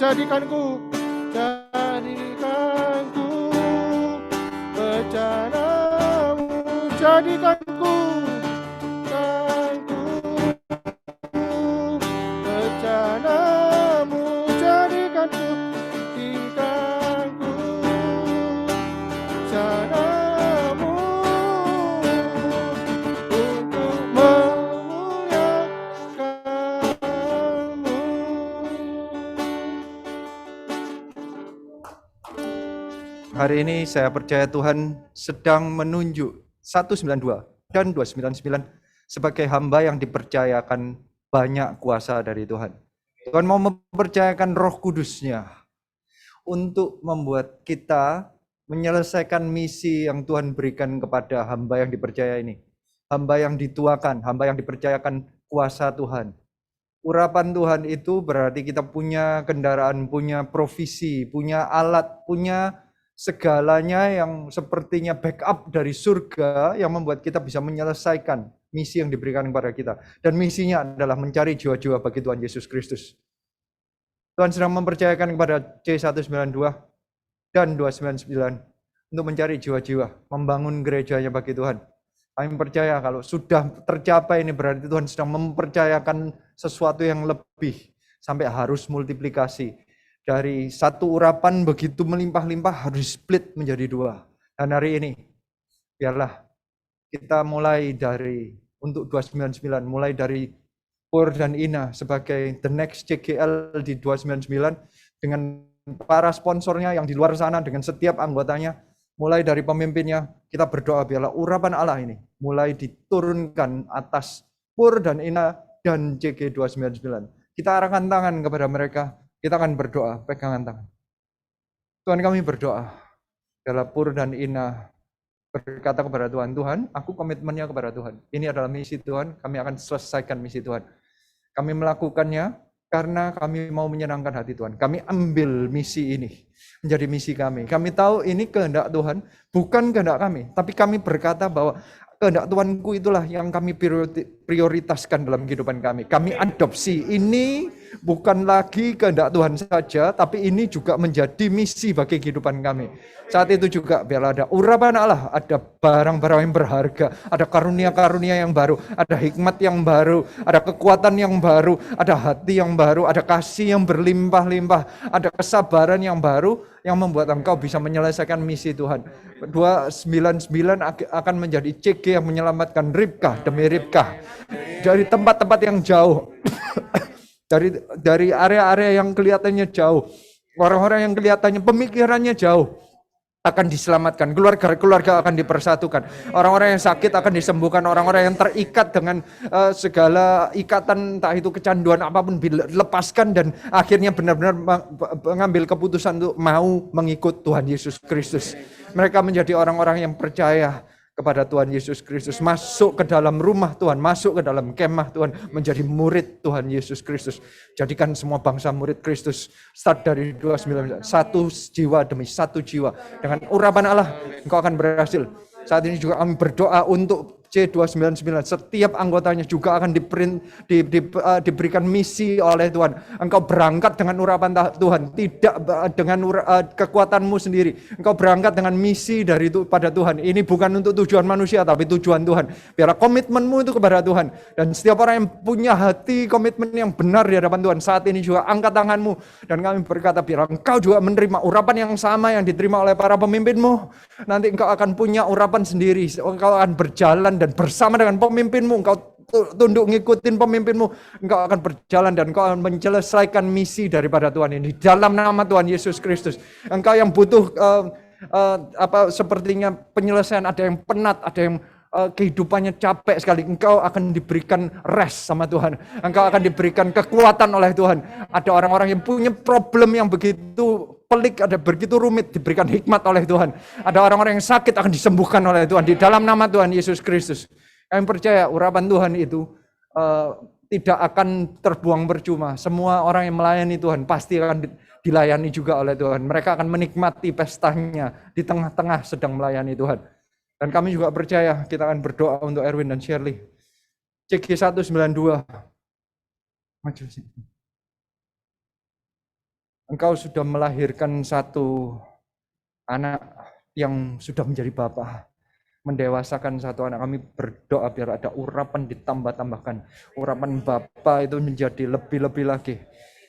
jadikanku, jadikanku bencanamu, jadikanku, bencanamu, jadikanku, jadikanku bencanamu untuk memuliakanmu. Hari ini saya percaya Tuhan sedang menunjuk 192 dan 299 sebagai hamba yang dipercayakan banyak kuasa dari Tuhan. Tuhan mau mempercayakan Roh Kudus-Nya untuk membuat kita menyelesaikan misi yang Tuhan berikan kepada hamba yang dipercaya ini. Hamba yang dituakan, hamba yang dipercayakan kuasa Tuhan. Urapan Tuhan itu berarti kita punya kendaraan, punya provisi, punya alat, punya segalanya yang sepertinya backup dari surga yang membuat kita bisa menyelesaikan misi yang diberikan kepada kita. Dan misinya adalah mencari jiwa-jiwa bagi Tuhan Yesus Kristus. Tuhan sedang mempercayakan kepada C192 dan 299 untuk mencari jiwa-jiwa, membangun gerejanya bagi Tuhan. Kami percaya kalau sudah tercapai ini berarti Tuhan sedang mempercayakan sesuatu yang lebih sampai harus multiplikasi. Dari satu urapan begitu melimpah-limpah harus split menjadi dua. Dan hari ini biarlah kita mulai dari untuk 299, mulai dari Pur dan Ina sebagai the next CGL di 299 dengan para sponsornya yang di luar sana, dengan setiap anggotanya, mulai dari pemimpinnya, kita berdoa biarlah urapan Allah ini mulai diturunkan atas Pur dan Ina dan CG 299. Kita arahkan tangan kepada mereka, kita akan berdoa, pegangan tangan. Tuhan, kami berdoa, biarlah Pur dan Ina berkata kepada Tuhan, Tuhan, aku komitmennya kepada Tuhan. Ini adalah misi Tuhan, kami akan selesaikan misi Tuhan. Kami melakukannya karena kami mau menyenangkan hati Tuhan. Kami ambil misi ini menjadi misi kami. Kami tahu ini kehendak Tuhan, bukan kehendak kami. Tapi kami berkata bahwa kehendak Tuhanku itulah yang kami prioritaskan dalam kehidupan kami. Kami adopsi ini bukan lagi kehendak Tuhan saja, tapi ini juga menjadi misi bagi kehidupan kami. Saat itu juga biarlah ada urapan Allah, ada barang-barang yang berharga, ada karunia-karunia yang baru, ada hikmat yang baru, ada kekuatan yang baru, ada hati yang baru, ada kasih yang berlimpah-limpah, ada kesabaran yang baru yang membuat engkau bisa menyelesaikan misi Tuhan. 299 akan menjadi CG yang menyelamatkan Ribkah demi Ribkah dari tempat-tempat yang jauh, dari area-area yang kelihatannya jauh, orang-orang yang kelihatannya pemikirannya jauh akan diselamatkan, keluarga-keluarga akan dipersatukan, orang-orang yang sakit akan disembuhkan, orang-orang yang terikat dengan segala ikatan, entah itu kecanduan apapun, dilepaskan dan akhirnya benar-benar mengambil keputusan untuk mau mengikut Tuhan Yesus Kristus. Mereka menjadi orang-orang yang percaya kepada Tuhan Yesus Kristus, masuk ke dalam rumah Tuhan, masuk ke dalam kemah Tuhan, menjadi murid Tuhan Yesus Kristus. Jadikan semua bangsa murid Kristus, start dari 29, satu jiwa demi satu jiwa. Dengan urapan Allah, engkau akan berhasil. Saat ini juga kami berdoa untuk C299, setiap anggotanya juga akan diberikan misi oleh Tuhan. Engkau berangkat dengan urapan Tuhan, tidak dengan kekuatanmu sendiri. Engkau berangkat dengan misi dari pada Tuhan. Ini bukan untuk tujuan manusia, tapi tujuan Tuhan. Biarlah komitmenmu itu kepada Tuhan. Dan setiap orang yang punya hati komitmen yang benar di hadapan Tuhan, saat ini juga angkat tanganmu. Dan kami berkata, biarlah engkau juga menerima urapan yang sama yang diterima oleh para pemimpinmu. Nanti engkau akan punya urapan sendiri. Engkau akan berjalan dan bersama dengan pemimpinmu, engkau tunduk ngikutin pemimpinmu, engkau akan berjalan dan engkau akan menyelesaikan misi daripada Tuhan ini dalam nama Tuhan Yesus Kristus. Engkau yang butuh sepertinya penyelesaian, ada yang penat, ada yang kehidupannya capek sekali, engkau akan diberikan rest sama Tuhan, engkau akan diberikan kekuatan oleh Tuhan. Ada orang-orang yang punya problem yang begitu pelik, ada begitu rumit, diberikan hikmat oleh Tuhan. Ada orang-orang yang sakit akan disembuhkan oleh Tuhan di dalam nama Tuhan Yesus Kristus. Kami percaya urapan Tuhan itu tidak akan terbuang percuma. Semua orang yang melayani Tuhan pasti akan dilayani juga oleh Tuhan. Mereka akan menikmati pestanya di tengah-tengah sedang melayani Tuhan. Dan kami juga percaya kita akan berdoa untuk Erwin dan Shirley. CG 192. Maju sini. Engkau sudah melahirkan satu anak yang sudah menjadi bapa, mendewasakan satu anak. Kami berdoa biar ada urapan ditambah-tambahkan. Urapan Bapa itu menjadi lebih-lebih lagi.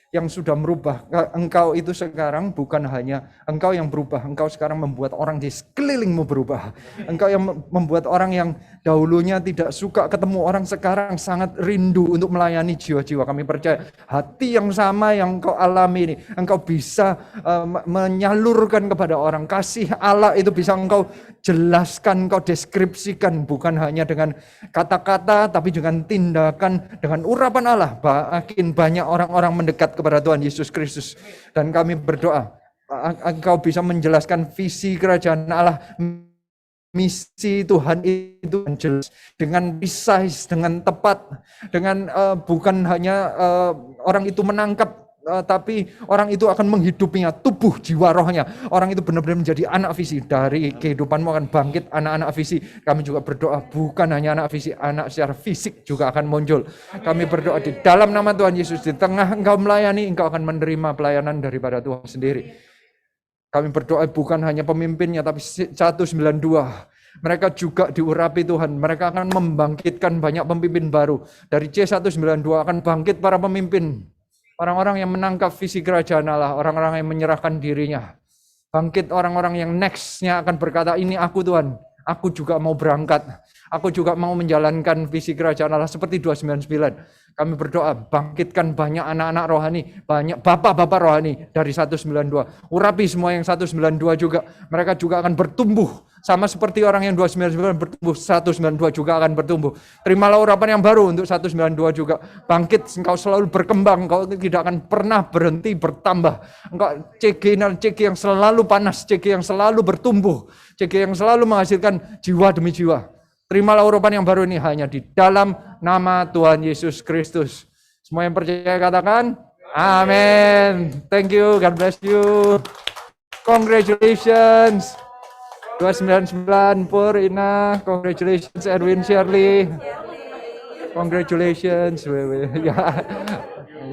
Yang sudah merubah. Engkau itu sekarang bukan hanya engkau yang berubah. Engkau sekarang membuat orang di sekelilingmu berubah. Engkau yang membuat orang yang dahulunya tidak suka ketemu orang sekarang sangat rindu untuk melayani jiwa-jiwa. Kami percaya hati yang sama yang engkau alami ini. Engkau bisa menyalurkan kepada orang. Kasih Allah itu bisa engkau jelaskan, engkau deskripsikan. Bukan hanya dengan kata-kata tapi dengan tindakan, dengan urapan Allah. Makin banyak orang-orang mendekat kepada Tuhan Yesus Kristus. Dan kami berdoa, engkau bisa menjelaskan visi kerajaan Allah, misi Tuhan itu jelas, dengan precise, dengan tepat, dengan bukan hanya orang itu menangkap, tapi orang itu akan menghidupinya, tubuh, jiwa, rohnya. Orang itu benar-benar menjadi anak visi. Dari kehidupanmu akan bangkit anak-anak visi. Kami juga berdoa bukan hanya anak visi, anak secara fisik juga akan muncul. Kami berdoa di dalam nama Tuhan Yesus, di tengah engkau melayani, engkau akan menerima pelayanan daripada Tuhan sendiri. Kami berdoa bukan hanya pemimpinnya, tapi 192. Mereka juga diurapi Tuhan. Mereka akan membangkitkan banyak pemimpin baru. Dari C192 akan bangkit para pemimpin. Orang-orang yang menangkap visi kerajaan Allah, orang-orang yang menyerahkan dirinya. Bangkit orang-orang yang next-nya akan berkata, ini aku Tuhan, aku juga mau berangkat. Aku juga mau menjalankan visi kerajaan Allah seperti 299. Kami berdoa, bangkitkan banyak anak-anak rohani, banyak bapak-bapak rohani dari 192. Urapi semua yang 192 juga. Mereka juga akan bertumbuh. Sama seperti orang yang 299 bertumbuh, 192 juga akan bertumbuh. Terimalah urapan yang baru untuk 192 juga. Bangkit, engkau selalu berkembang, engkau tidak akan pernah berhenti bertambah. Engkau CG yang selalu panas, CG yang selalu bertumbuh, CG yang selalu menghasilkan jiwa demi jiwa. Terimalah urapan yang baru ini hanya di dalam nama Tuhan Yesus Kristus. Semua yang percaya katakan, amin. Thank you, God bless you. Congratulations. 299 Purina, congratulations Erwin Shirley, congratulations Wewe, ya,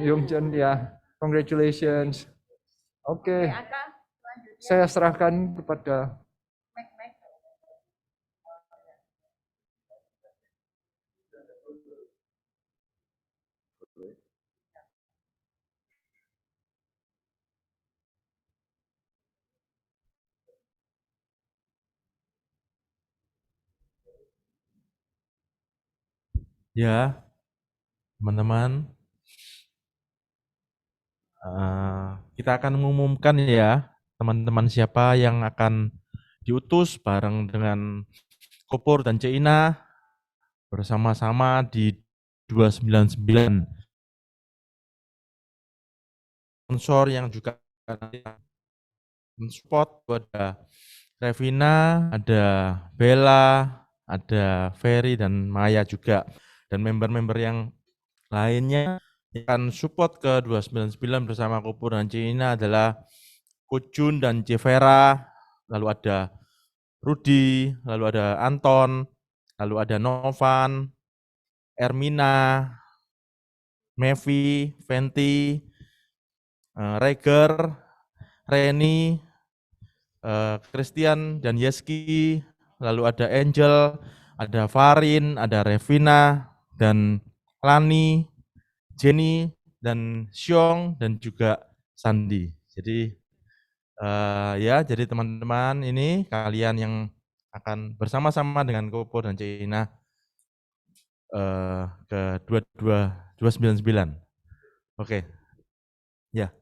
Yungchen ya, congratulations. Oke, saya serahkan kepada Ya, teman-teman, kita akan mengumumkan ya, teman-teman siapa yang akan diutus bareng dengan Kopur dan Cina bersama-sama di 299. Sponsor yang juga mensupport, ada Revina, ada Bella, ada Ferry dan Maya juga. Dan member-member yang lainnya yang akan support ke 299 bersama Kopur dan Cina adalah Kujun dan Jevera, lalu ada Rudi, lalu ada Anton, lalu ada Novan, Ermina, Mevi, Fenty, Reger, Reni, Christian dan Yeski, lalu ada Angel, ada Farin, ada Revina, dan Lani, Jenny, dan Xiong, dan juga Sandi. Jadi jadi teman-teman ini kalian yang akan bersama-sama dengan Kopur dan Cina ke 299. Oke. Ya.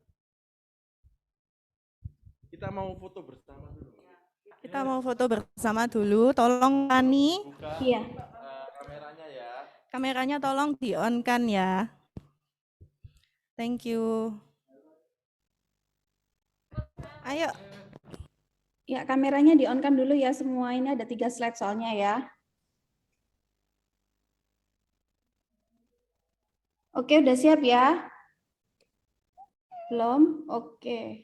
Kita mau foto bersama dulu. Kita mau foto bersama dulu. Tolong Lani. Iya. Kameranya ya. Kameranya tolong di-on-kan ya. Thank you. Ayo. Ya, kameranya di-on-kan dulu ya semua. Ini ada 3 slide soalnya ya. Oke, udah siap ya? Belum? Oke.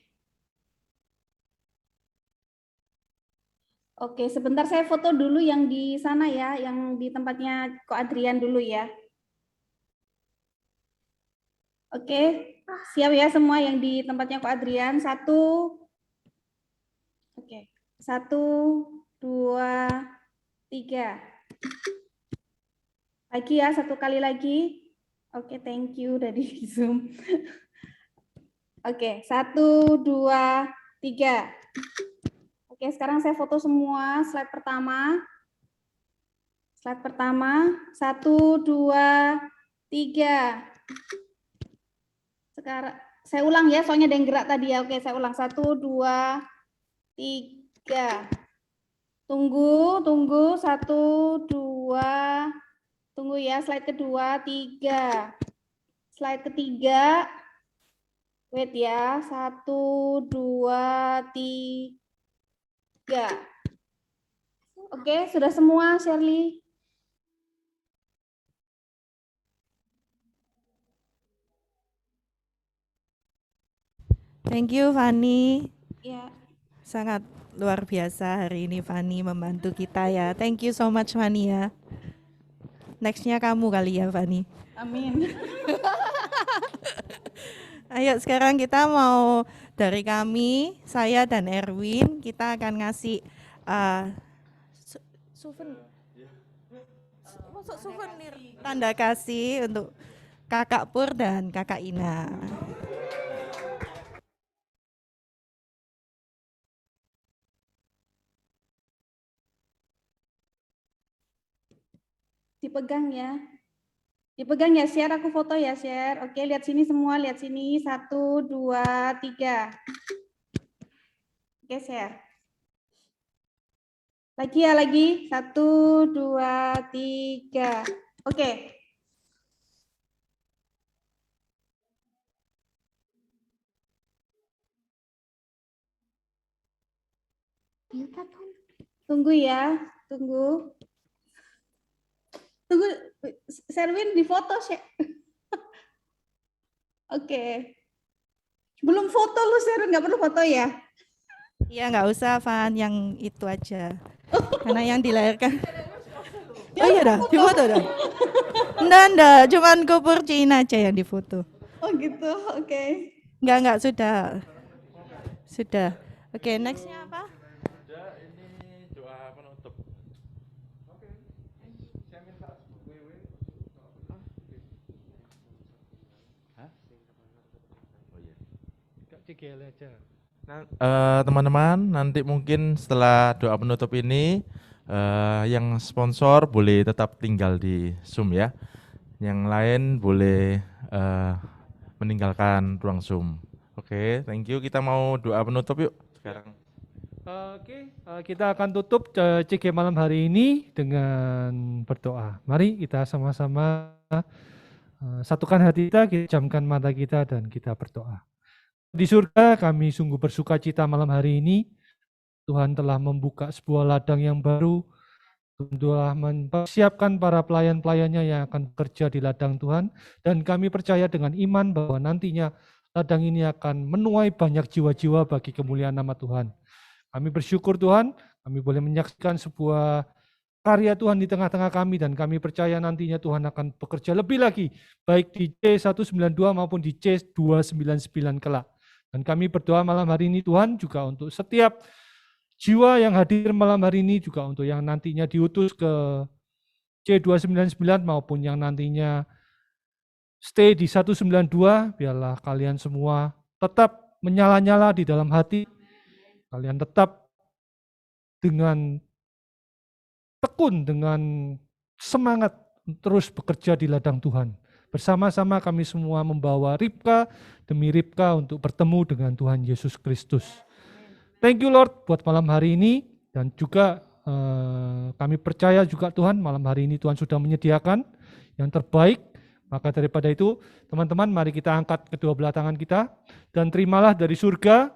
Oke, sebentar saya foto dulu yang di sana ya, yang di tempatnya Ko Adrian dulu ya. Oke, Siap ya semua yang di tempatnya Kak Adrian. 1, oke. 1, 2, 3. Lagi ya, 1 kali lagi. Oke, thank you udah di Zoom. Oke, 1, 2, 3. Oke, sekarang saya foto semua. Slide pertama. Slide pertama. 1, 2, 3. Sekarang saya ulang ya, soalnya ada yang gerak tadi ya. Oke, saya ulang. 1, 2, 3. Tunggu. 1, 2. Tunggu ya, slide kedua. 3. Slide ketiga. Wait ya. 1, 2, 3. Oke, sudah semua, Shirley. Thank you Fani. Ya. Sangat luar biasa hari ini Fani membantu kita ya. Thank you so much Fani ya. Nextnya kamu kali ya Fani. Amin. Ayo sekarang kita mau dari kami, saya dan Erwin, kita akan ngasih souvenir tanda kasih untuk Kakak Pur dan Kakak Ina. Dipegang ya. Dipegang ya, share. Aku foto ya, share. Oke, lihat sini semua. Lihat sini. 1, 2, 3. Oke, share. Lagi ya, lagi. 1, 2, 3. Oke. Tunggu ya. Tunggu. Tunggu, Sherwin di foto, Oke. Belum foto lu, Sherwin, nggak perlu foto ya? Iya nggak usah Van, yang itu aja. Karena yang dilahirkan. Oh iya dah, di foto dah. Enggak, cuman kubur Cina aja yang difoto. Oh gitu, oke. Enggak, sudah. Sudah. Oke, nextnya apa? Ini doa penutup. CGL aja. Teman-teman, nanti mungkin setelah doa penutup ini yang sponsor boleh tetap tinggal di Zoom ya. Yang lain boleh meninggalkan ruang Zoom. Oke, thank you. Kita mau doa penutup yuk sekarang. Oke, kita akan tutup CG malam hari ini dengan berdoa. Mari kita sama-sama satukan hati kita jamkan mata kita dan kita berdoa. Di surga kami sungguh bersuka cita malam hari ini. Tuhan telah membuka sebuah ladang yang baru. Tuhan telah mempersiapkan para pelayan-pelayannya yang akan bekerja di ladang Tuhan. Dan kami percaya dengan iman bahwa nantinya ladang ini akan menuai banyak jiwa-jiwa bagi kemuliaan nama Tuhan. Kami bersyukur Tuhan, kami boleh menyaksikan sebuah karya Tuhan di tengah-tengah kami dan kami percaya nantinya Tuhan akan bekerja lebih lagi, baik di C192 maupun di C299 kelak. Dan kami berdoa malam hari ini Tuhan juga untuk setiap jiwa yang hadir malam hari ini, juga untuk yang nantinya diutus ke C299 maupun yang nantinya stay di 192, biarlah kalian semua tetap menyala-nyala di dalam hati, kalian tetap dengan tekun, dengan semangat terus bekerja di ladang Tuhan. Bersama-sama kami semua membawa Ribka demi Ribka untuk bertemu dengan Tuhan Yesus Kristus. Thank you Lord buat malam hari ini, dan juga kami percaya juga Tuhan malam hari ini Tuhan sudah menyediakan yang terbaik. Maka daripada itu teman-teman mari kita angkat kedua belah tangan kita dan terimalah dari surga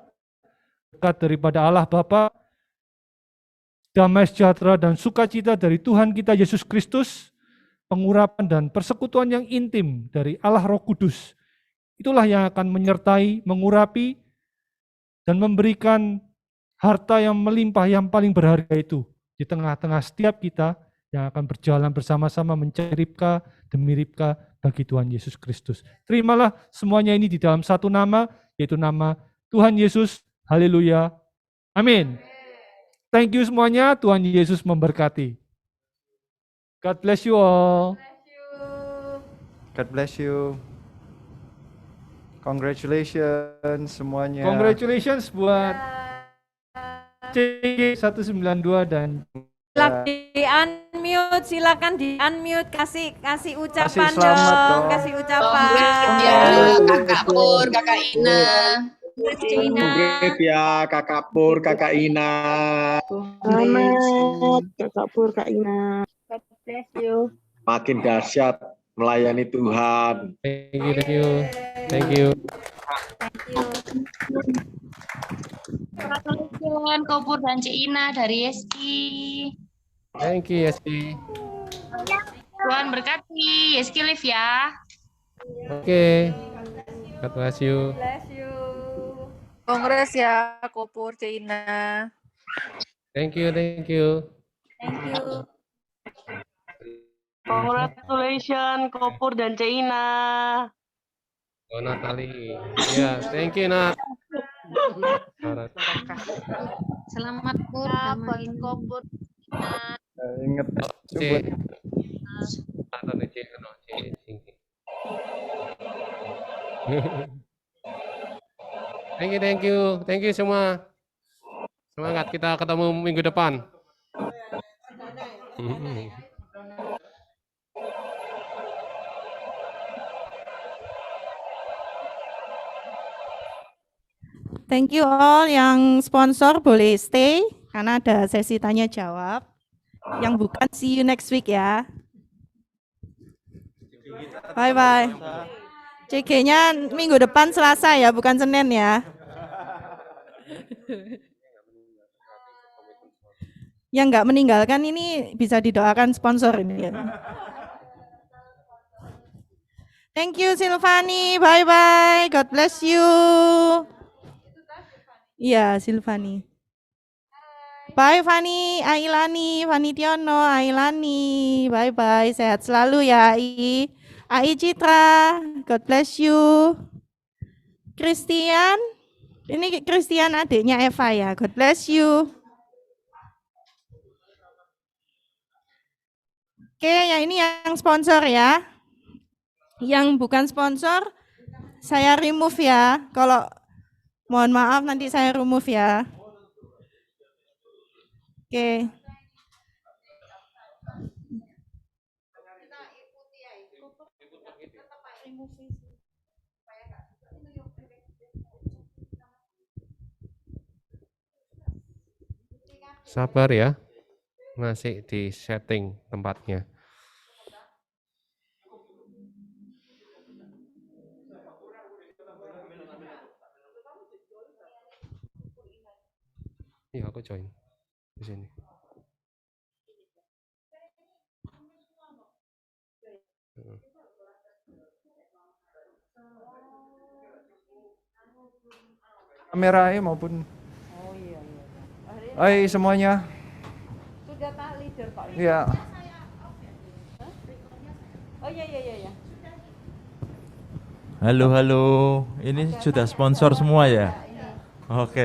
berkat daripada Allah Bapa, damai sejahtera dan sukacita dari Tuhan kita Yesus Kristus, pengurapan dan persekutuan yang intim dari Allah Roh Kudus. Itulah yang akan menyertai, mengurapi, dan memberikan harta yang melimpah yang paling berharga itu di tengah-tengah setiap kita yang akan berjalan bersama-sama mencari Ribka demi Ribka bagi Tuhan Yesus Kristus. Terimalah semuanya ini di dalam satu nama, yaitu nama Tuhan Yesus. Haleluya. Amin. Thank you semuanya. Tuhan Yesus memberkati. God bless you all. God bless you. Congratulations semuanya. Congratulations buat CG 192 dan Silakan di unmute, kasih ucapan selamat dong. kasih ucapan. Ya, Kakak Pur, Kakak Ina. Congrats ya Kakak Pur, Kakak Ina. Selamat Kakak Pur, Kak Ina. God bless you. Makin dahsyat melayani Tuhan. Thank you. Thank you. Congratulations Kopur dan Cik Ina dari Yeski. Thank you, Yeski. Tuhan berkati. Yeski live ya. Oke. God bless you. Kongres ya Kopur Cik Ina. Thank you, thank you. Thank you. Congratulations Kopur dan Cina. Oh, Natali. Ya, thank you, Nat. Selamat Pur buat Kopur. Ingat Cik. Atau Cik, Thank you semua. Semangat, kita ketemu minggu depan. Thank you all yang sponsor boleh stay karena ada sesi tanya jawab. Yang bukan see you next week ya. Bye bye. CG-nya minggu depan Selasa ya, bukan Senin ya. Yang nggak meninggalkan ini bisa didoakan sponsor ini ya. Thank you Silvani, bye bye. God bless you. Iya, Silvani. Bye Fani, Ailani, Fani Tiono, Ailani. Bye bye, sehat selalu ya Ai. Ai Citra, God bless you. Christian, ini Christian adiknya Eva ya. God bless you. Oke, yang ini yang sponsor ya. Yang bukan sponsor, saya remove ya. Kalau mohon maaf nanti saya remove ya. Oke. Sabar ya. Masih di setting tempatnya. Iya, aku join di sini. Kamera maupun. Hai semuanya. Sudah tak leader Pak. Iya. Oh iya. Halo, halo. Ini sudah sponsor semua ya? Oke.